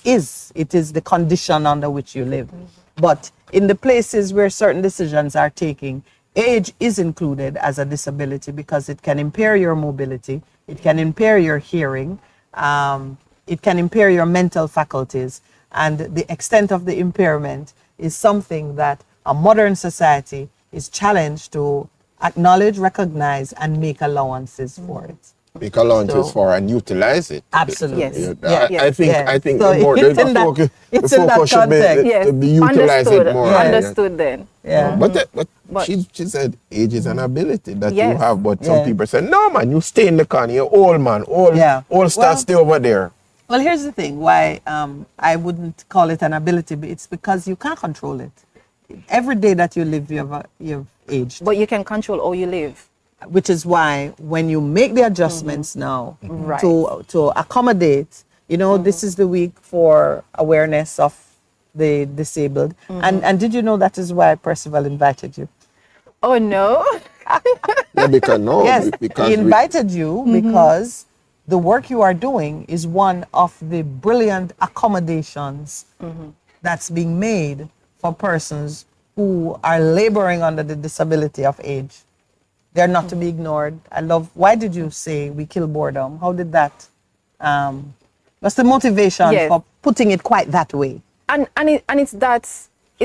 is. It is the condition under which you live. But in the places where certain decisions are taking, age is included as a disability because it can impair your mobility, it can impair your hearing, it can impair your mental faculties, and the extent of the impairment is something that a modern society is challenged to acknowledge, recognize, and make allowances for it. Make allowances So- for and utilize it. Absolutely. Yes. I, Yeah. I think Yeah. I think So the more it's the in that- focus, it's the in that focus should be context. Yes. to be utilize Understood. it more. Yeah. Understood then. Yeah. But she said age is an ability that you Yes. have. But some Yeah. people say, no man, you stay in the corner, you're old man, old Yeah. old star Well- stay over there. Well, here's the thing why I wouldn't call it an ability, but it's because you can't control it. Every day that you live, you've aged. But you can control how you live. Which is why when you make the adjustments now Right. to accommodate, this is the week for awareness of the disabled. And did you know that is why Percival invited you? Oh no. Yeah, because no, Yes, because he invited you because the work you are doing is one of the brilliant accommodations that's being made for persons who are laboring under the disability of age. They're not to be ignored. Why did you say we kill boredom? How did that, what's the motivation Yes. for putting it quite that way? And it's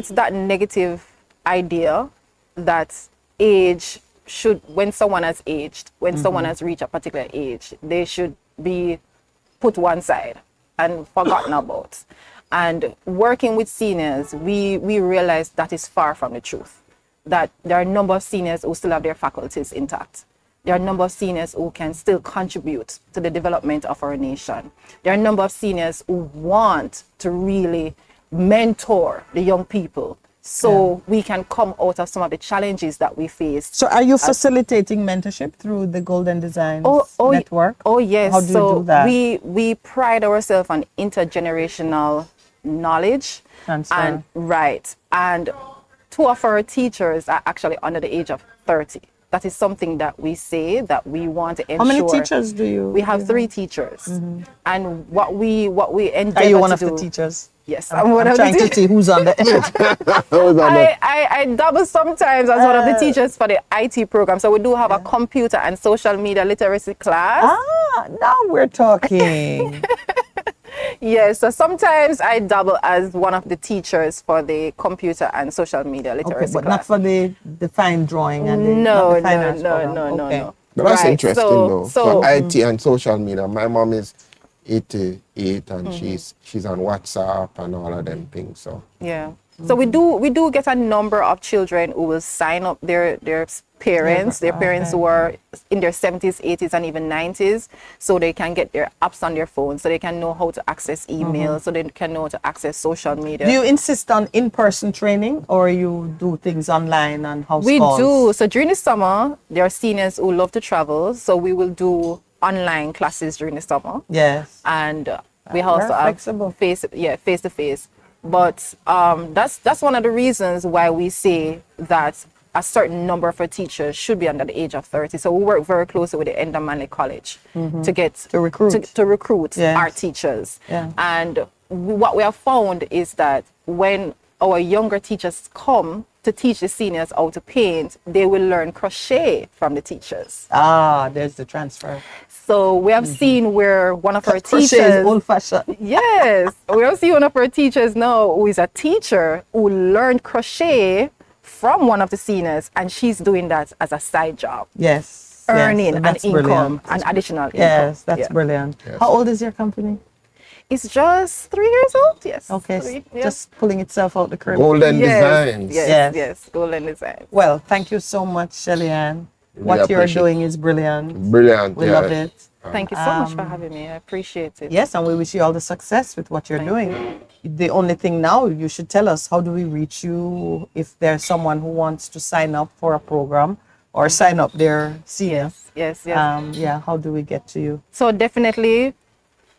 that negative idea that age should, when someone has aged, when someone has reached a particular age, they should be put one side and forgotten about. And working with seniors, we realize that is far from the truth. That there are a number of seniors who still have their faculties intact. There are a number of seniors who can still contribute to the development of our nation. There are a number of seniors who want to really mentor the young people so we can come out of some of the challenges that we face. So are you facilitating mentorship through the Golden Designs Network? Oh yes. How do you so do that? we pride ourselves on intergenerational knowledge. Transfer. And right. And two of our teachers are actually under the age of 30. That is something that we say that we want to ensure. How many teachers do you? We have 3 teachers. And what we endeavor Are you one to of the do- teachers? Yes, I'm one I'm of the trying to teachers. see who's on the edge. I double sometimes as one of the teachers for the IT program. So we do have a computer and social media literacy class. Now we're talking. Yes, so sometimes I double as one of the teachers for the computer and social media Okay, literacy but class. not for the fine drawing and the, No, not the no, fine arts no, program. no, Okay. no. But that's Right, interesting so- though. so- For IT and social media, my mom is 88 and she's on WhatsApp and all of them things. So Yeah. So we do get a number of children who will sign up their parents who are in their 70s, 80s, and even 90s, so they can get their apps on their phone, so they can know how to access email, so they can know how to access social media. Do you insist on in-person training or you do things online and house We calls? do. So during the summer, there are seniors who love to travel, so we will do online classes during the summer. Yes. And we Very also have flexible. face to face. But that's one of the reasons why we say that a certain number of our teachers should be under the age of 30. So we work very closely with the Enda Manley College to get To recruit. to recruit Yes. our teachers. Yeah. And what we have found is that when our younger teachers come to teach the seniors how to paint, they will learn crochet from the teachers. There's the transfer. So we have seen where one of our Crochet is teachers, old-fashioned. yes, we have seen one of our teachers now who is a teacher who learned crochet from one of the seniors, and she's doing that as a side job, Yes. earning yes, an that's income, brilliant. an additional income. Yes, that's Yeah. brilliant. Yes. How old is your company? It's just 3 years old, yes. Okay, 3, yeah. just pulling itself out the crib. Golden yes, Designs. Yes, Yes. yes, Golden Design. Well, thank you so much, Shelly-Ann. What you're appreciate doing is brilliant. Brilliant. We yeah. love it. Thank you so much for having me. I appreciate it. Yes, and we wish you all the success with what you're Thank doing. The only thing now, you should tell us, how do we reach you if there's someone who wants to sign up for a program or sign up their senior? Yes. How do we get to you? So definitely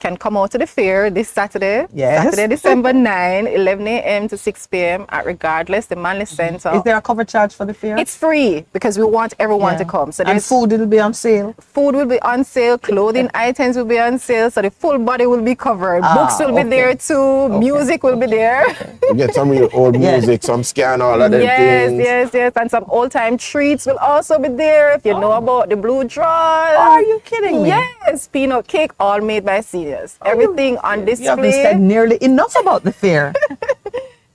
can come out to the fair this Saturday. Yes. Saturday, December 9, 11 a.m. to 6 p.m. at Regardless, the Manley Center. Is there a cover charge for the fair? It's free because we want everyone to Yeah. come. So And there's food will be on sale. food will be on sale, clothing items will be on sale, so the full body will be covered. Books will be okay. there too, music will be there. You get some real old Yes. music, some scan, all of them things. Yes, and some old-time treats will also be there. If you know about the blue draws. Are you kidding me? Yes, peanut cake, all made by seniors. Everything on You haven't said display, nearly enough about the fair.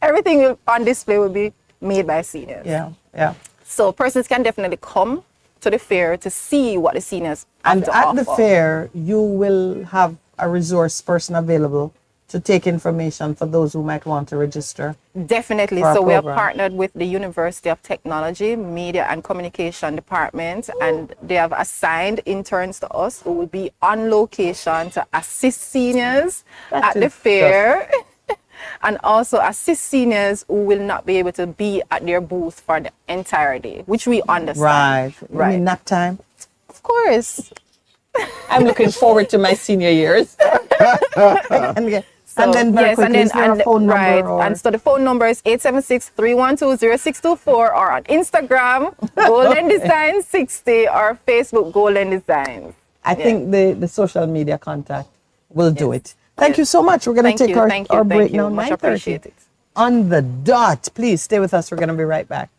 everything on display will be made by seniors. Yeah, yeah. So persons can definitely come to the fair to see what the seniors have And to at offer. the fair, you will have a resource person available to take information for those who might want to register. Definitely. for a So we are program. partnered with the University of Technology, Media and Communication Department, and they have assigned interns to us who will be on location to assist seniors That at the is fair and also assist seniors who will not be able to be at their booth for the entire day, which we understand. Right. I mean, nap time. Of course. I'm looking forward to my senior years. and then very quickly, is there a phone number? right, Or? and so the phone number is 876-312-0624, or on Instagram, Golden Design 60, or Facebook, Golden Designs. I think the social media contact will do it. Thank you so much. We're going to Thank take you, our, thank you, our thank break you. now, Much 9:30. appreciated. On the dot. Please stay with us. We're going to be right back.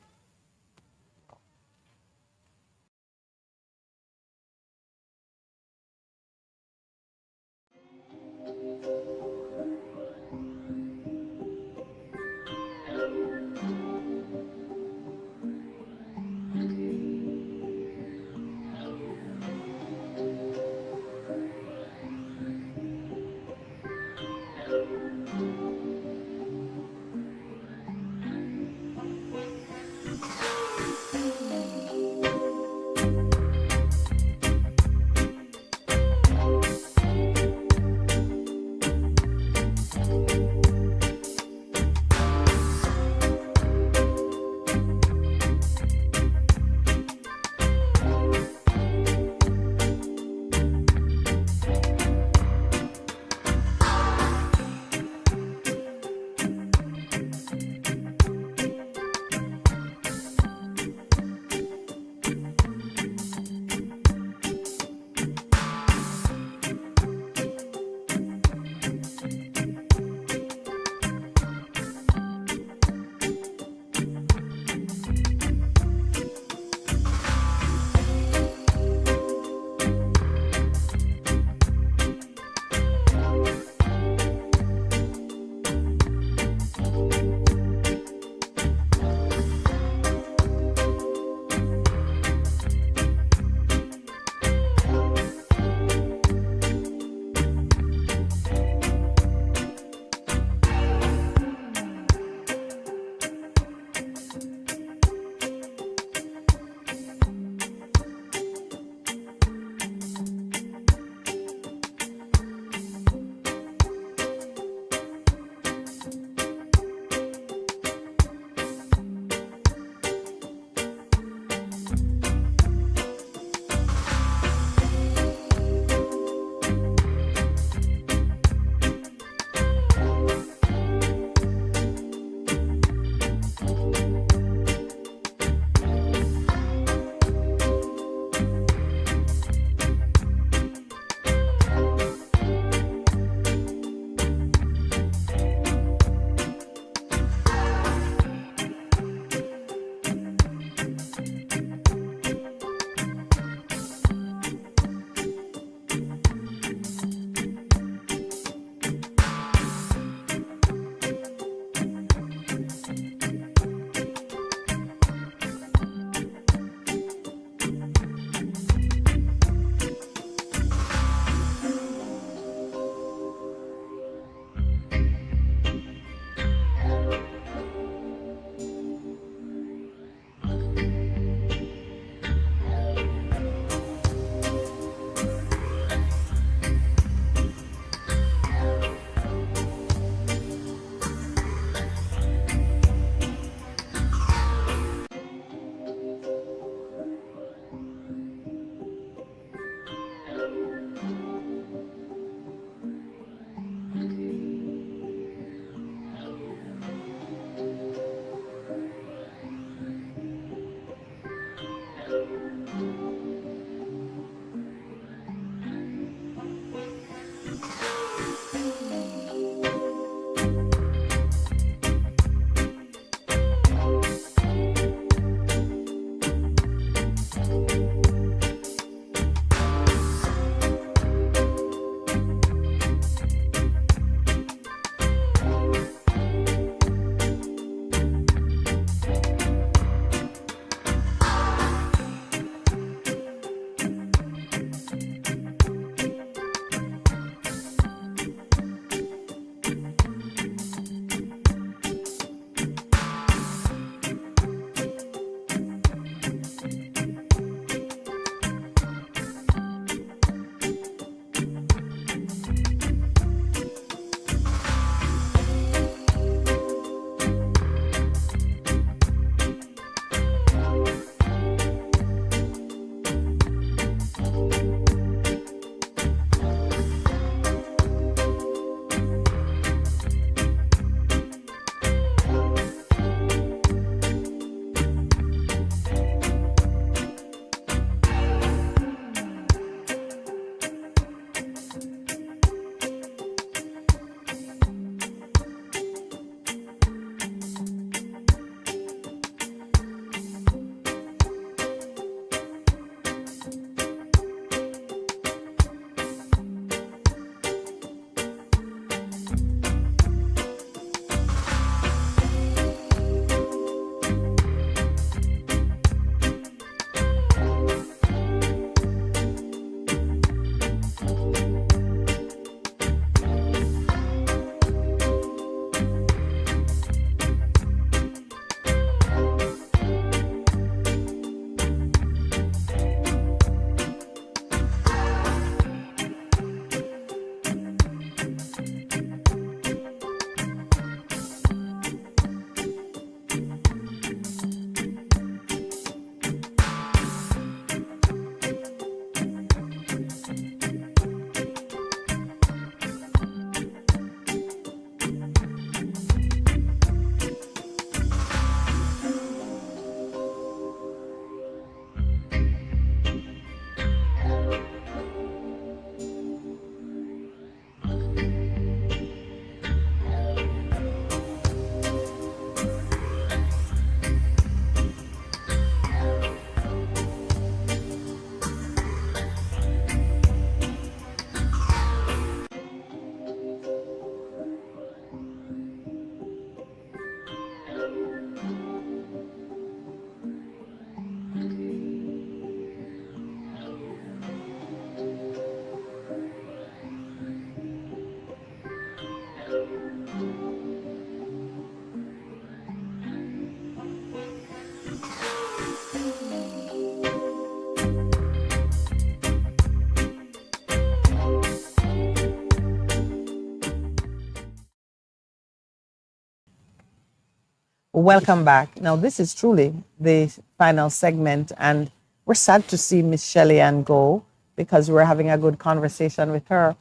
Welcome back. Now, this is truly the final segment, and we're sad to see Miss Shelley Ann go because we're having a good conversation with her.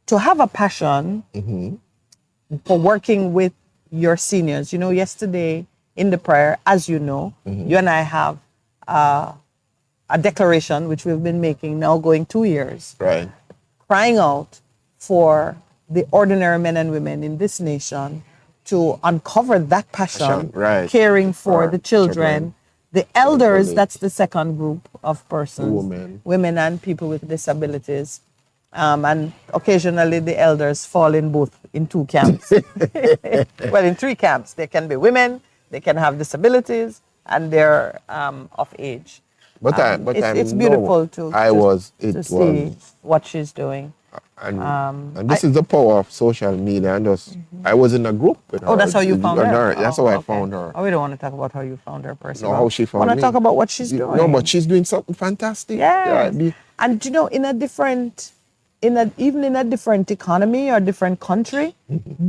To have a passion for working with your seniors, you know, yesterday in the prayer, as you know, you and I have a declaration which we've been making now going 2 years, Right. crying out for the ordinary men and women in this nation to uncover that passion, right. caring for For the children, the elders, elderly. that's the second group of persons, Women. and people with disabilities. And occasionally the elders fall in two camps. Well, in three camps. They can be women, they can have disabilities, and they're of age. But It's beautiful to see what she's doing. And this is the power of social media. And just, I was in a group with her. Oh, that's how you found her? That's how I found her. Oh, we don't want to talk about how you found her personally. No, how she found I want me. to talk about what she's doing. No, but she's doing something fantastic. Yes. Yeah, And you know, even in a different economy or different country,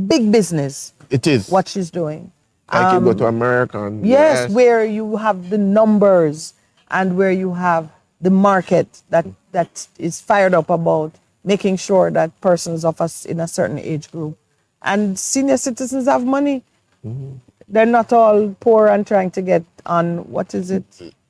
big business, it is. what she's doing. Like you go to America. And Yes, where you have the numbers and where you have the market that is fired up about making sure that persons of us in a certain age group and senior citizens have money. They're not all poor and trying to get on, what is it?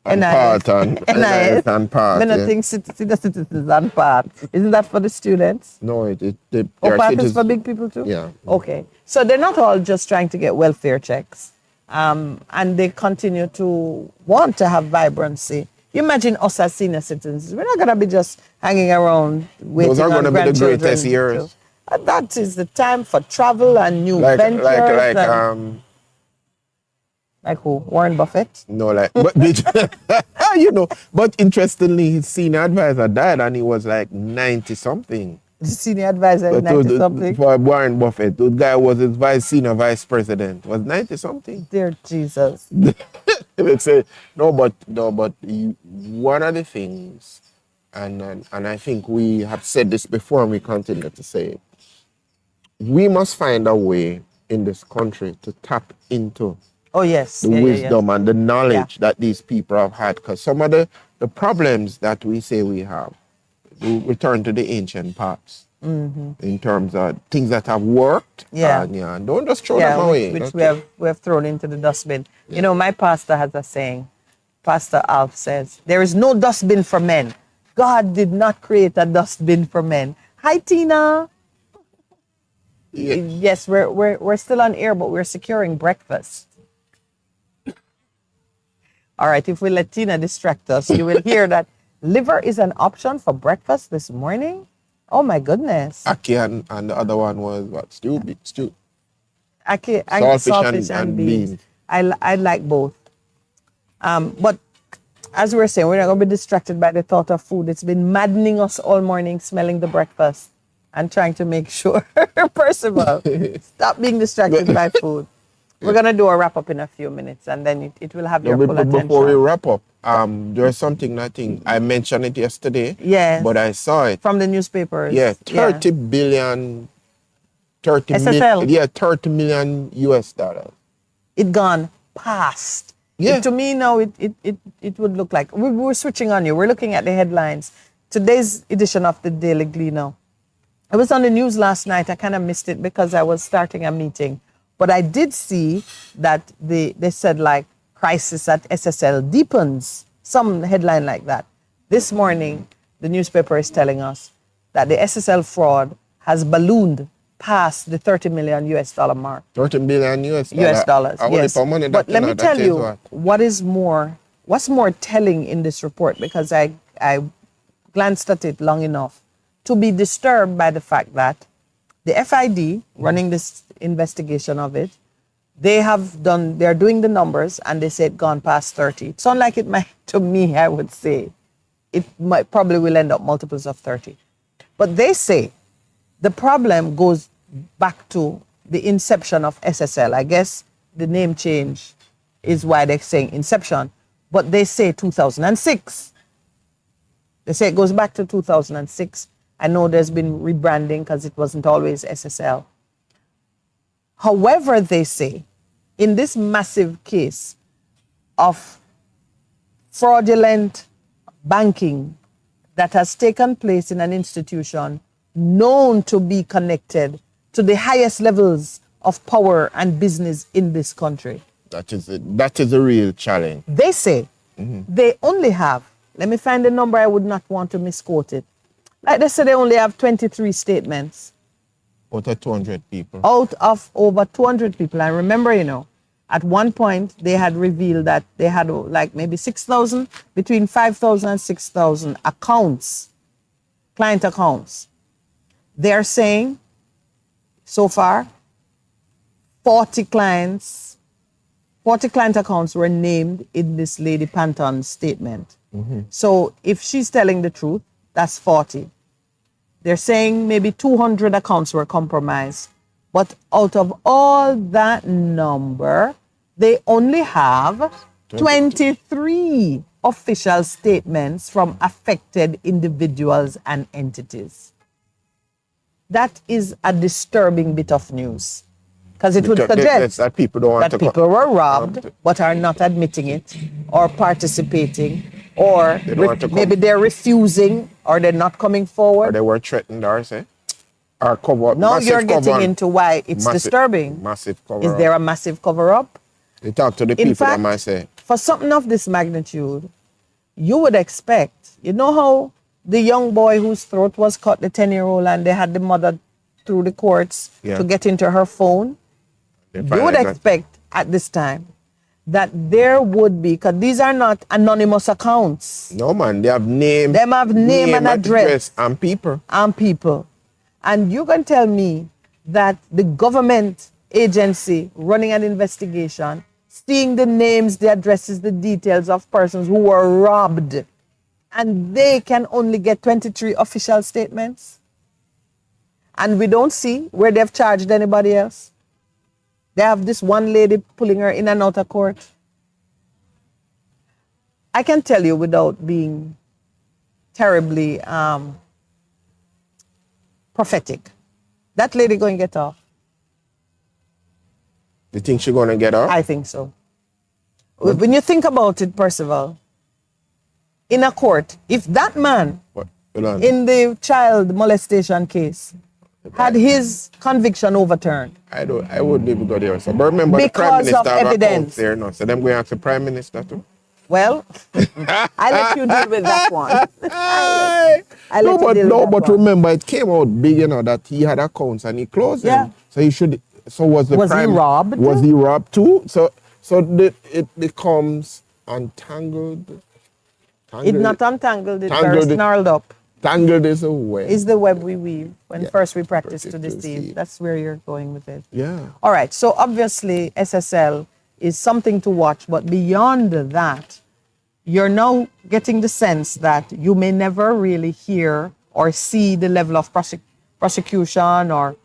And part and NIS. and part. Men Yeah. think senior citizens and part. Isn't that for the students? No, they Or are part is citizens. for big people too? Yeah. Okay. So they're not all just trying to get welfare checks. And they continue to want to have vibrancy. You imagine us as senior citizens. We're not going to be just hanging around waiting Those are on going to be the grandchildren greatest years. And that is the time for travel and new Like ventures. and- like who? Warren Buffett? no, like, but you know, but interestingly, his senior advisor died and he was like 90 something. The senior advisor is 90 something. For Warren Buffett, the guy was his senior vice president, was 90 something. Dear Jesus. They say, no, but one of the things, and I think we have said this before and we continue to say it, we must find a way in this country to tap into Oh, yes. the wisdom and the knowledge that these people have had. Because some of the problems that we say we have, we return to the ancient parts in terms of things that have worked. Yeah. And don't just throw them away. Which we have thrown into the dustbin. Yeah. You know, my pastor has a saying. Pastor Alf says, there is no dustbin for men. God did not create a dustbin for men. Hi, Tina. Yeah. Yes, we're still on air, but we're securing breakfast. All right, if we let Tina distract us, you will hear that liver is an option for breakfast this morning. Oh my goodness. Aki and the other one was what? Stew. Aki, Saltfish and beans. I like both. But as we were saying, we're not going to be distracted by the thought of food. It's been maddening us all morning, smelling the breakfast and trying to make sure, Percival, stop being distracted by food. We're going to do a wrap-up in a few minutes, and then it will have your full attention. Before we wrap up, there's something I think I mentioned it yesterday. Yes. But I saw it. From the newspapers. Yeah, 30 billion, 30 SSL. million, 30 million US dollars. It gone past. Yeah. To me now, it would look like, we're switching on you. We're looking at the headlines. Today's edition of the Daily Gleaner. I was on the news last night. I kind of missed it because I was starting a meeting. But I did see that they said like crisis at SSL deepens, some headline like that. This morning, the newspaper is telling us that the SSL fraud has ballooned past the 30 million US dollar mark. 30 billion US dollars, yes. But let me tell you what's more telling in this report, because I glanced at it long enough to be disturbed by the fact that the FID running this investigation of it, they're doing the numbers and they say it gone past 30. It's not like it might, to me, I would say, it probably will end up multiples of 30. But they say the problem goes back to the inception of SSL. I guess the name change is why they're saying inception, but they say 2006. They say it goes back to 2006. I know there's been rebranding because it wasn't always SSL. However, they say in this massive case of fraudulent banking that has taken place in an institution known to be connected to the highest levels of power and business in this country. That is a real challenge. They say they only have, let me find the number, I would not want to misquote it. Like they say they only have 23 statements. Out of 200 people. Out of over 200 people. I remember, at one point they had revealed that they had like maybe 6,000, between 5,000 and 6,000 accounts, client accounts. They're saying so far 40 client accounts were named in this Lady Panton's statement. So if she's telling the truth, that's 40. They're saying maybe 200 accounts were compromised. But out of all that number, they only have 23 official statements from affected individuals and entities. That is a disturbing bit of news. Because it would suggest that people don't want that people were robbed but are not admitting it or participating, or maybe they're refusing or they're not coming forward. Or they were threatened or say? Or cover. Now you're getting into why it's disturbing. Massive cover. Is there a massive cover-up? They talk to the people that might say. For something of this magnitude, you would expect, you know how the young boy whose throat was cut, the 10-year-old, and they had the mother through the courts to get into her phone? You would expect at this time that there would be, because these are not anonymous accounts. No, man, they have name. Them have name and address. And people. And you can tell me that the government agency running an investigation, seeing the names, the addresses, the details of persons who were robbed, and they can only get 23 official statements? And we don't see where they've charged anybody else. They have this one lady pulling her in and out of court. I can tell you without being terribly prophetic, that lady going to get off. You think she's going to get off? I think so. When you think about it, Percival, in a court, if that man in the child molestation case had his conviction overturned, I wouldn't even go there. So, but remember, the Prime Minister have accounts there now. So them going to ask the Prime Minister too? Well, I let you deal with that one. But remember, it came out big, that he had accounts and he closed them. So he should. So was he robbed? Was he robbed too? So it becomes untangled. It's not untangled. It's very snarled up. Tangled is a web. Is the web we weave when first we practice to deceive. That's where you're going with it. Yeah. All right. So obviously SSL is something to watch, but beyond that, you're now getting the sense that you may never really hear or see the level of prosecution or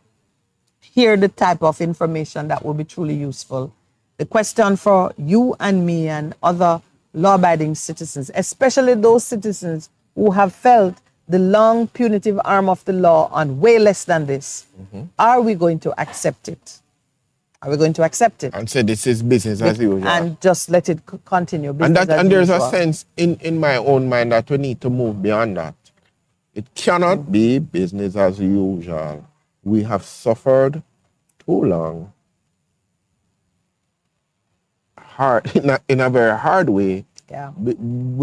hear the type of information that will be truly useful. The question for you and me and other law-abiding citizens, especially those citizens who have felt the long punitive arm of the law on way less than this, are we going to accept it? Are we going to accept it? And say this is business as usual. And just let it continue. And there's a sense in my own mind that we need to move beyond that. It cannot be business as usual. We have suffered too long, in a very hard way, with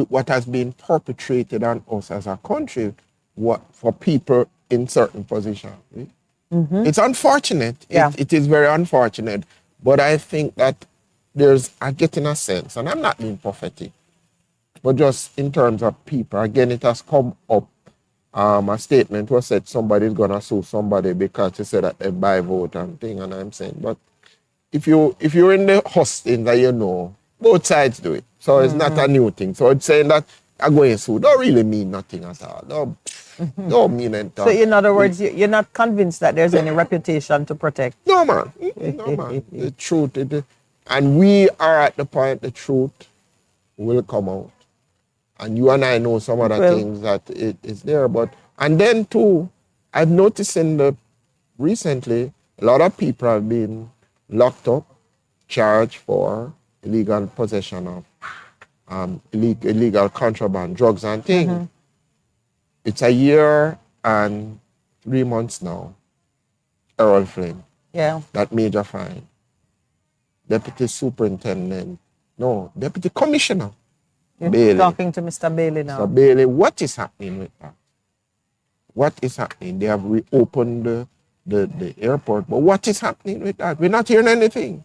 what has been perpetrated on us as a country, for people in certain positions. It's unfortunate. It is very unfortunate. But I think that I'm getting a sense, and I'm not being prophetic, but just in terms of people, again, it has come up. A statement was said somebody's going to sue somebody because they said that they buy vote and thing, and I'm saying, but if you're in the hosting that both sides do it. So it's not a new thing. So it's saying that I'm going to sue don't really mean nothing at all. Don't mean anything. So in other words, you're not convinced that there's any reputation to protect? No, man. The truth, and we are at the point the truth will come out. And you and I know some other things that it is there. And then too, I've noticed recently, a lot of people have been locked up, charged for illegal possession of illegal contraband, drugs and things. It's a year and 3 months now. Errol Flynn, Yeah. that major fine. Deputy Commissioner You're Bailey. talking to Mr. Bailey now. So Bailey, what is happening with that? What is happening? They have reopened the airport, but what is happening with that? We're not hearing anything.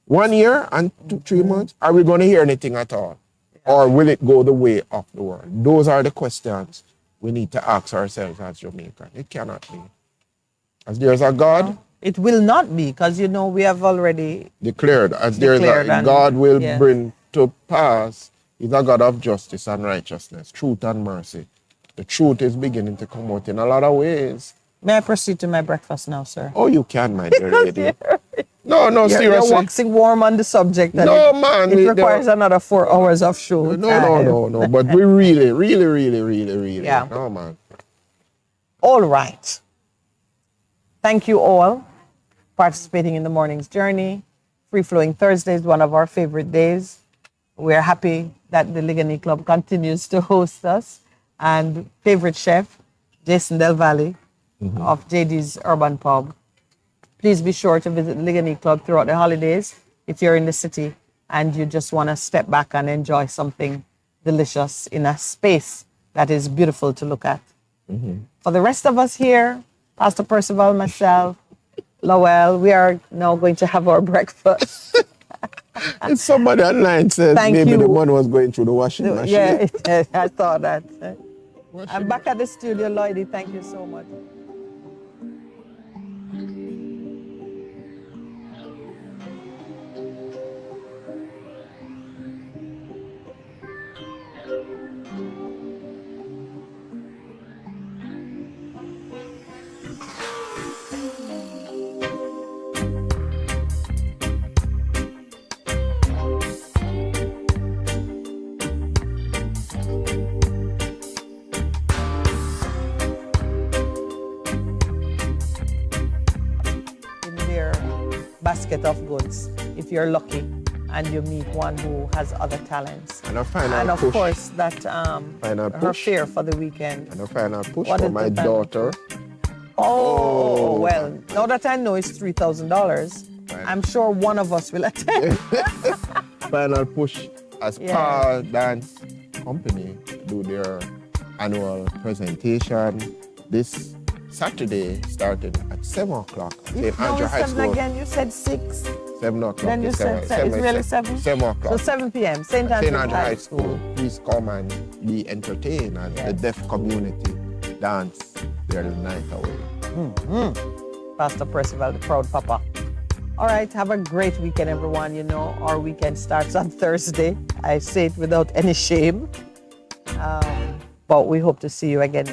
1 year and 3 months, are we going to hear anything at all? Or will it go the way of the world? Those are the questions we need to ask ourselves as Jamaicans. It cannot be. As there is a God, It will not be, because you know we have already declared, as there is Declared a and- God will yeah. bring to pass, is a God of justice and righteousness, truth and mercy. The truth is beginning to come out in a lot of ways. May I proceed to my breakfast now, sir? Oh, you can, my dear lady. No, You're seriously. waxing warm on the subject. And No, man, It we- requires another 4 hours of show. No. But we really. Yeah. No, man. All right. Thank you all participating in the morning's journey. Free Flowing Thursday is one of our favorite days. We're happy that the Ligani Club continues to host us. And favorite chef, Jason Del Valle of JD's Urban Pub. Please be sure to visit the Ligani Club throughout the holidays if you're in the city and you just want to step back and enjoy something delicious in a space that is beautiful to look at. For the rest of us here, Pastor Percival, myself, Lowell, we are now going to have our breakfast. And somebody online said Thank maybe you. the one was going through the washing machine. Yeah, I thought that. I'm back at the studio, Lloydie. Thank you so much. In their basket of goods, if you're lucky and you meet one who has other talents. And a final And of push. course, that Final her push. fare for the weekend. And a final push What for is my the final daughter. Oh, well, now that I know it's $3,000, Right. I'm sure one of us will attend. Final push as Yeah. Paul Dance Company do their annual presentation this Saturday, starting at 7 o'clock at St. No, Andrew it's High 7 School. again. You said 6. 7 o'clock. Then you is said seven- it's really 7? 7 o'clock. So 7 p.m. St. Andrew St. Andrew High School. Please come and be entertained, and the Yes. deaf community dance their night away. Pastor Percival, the proud papa. All right, have a great weekend, everyone. You know, our weekend starts on Thursday. I say it without any shame. But we hope to see you again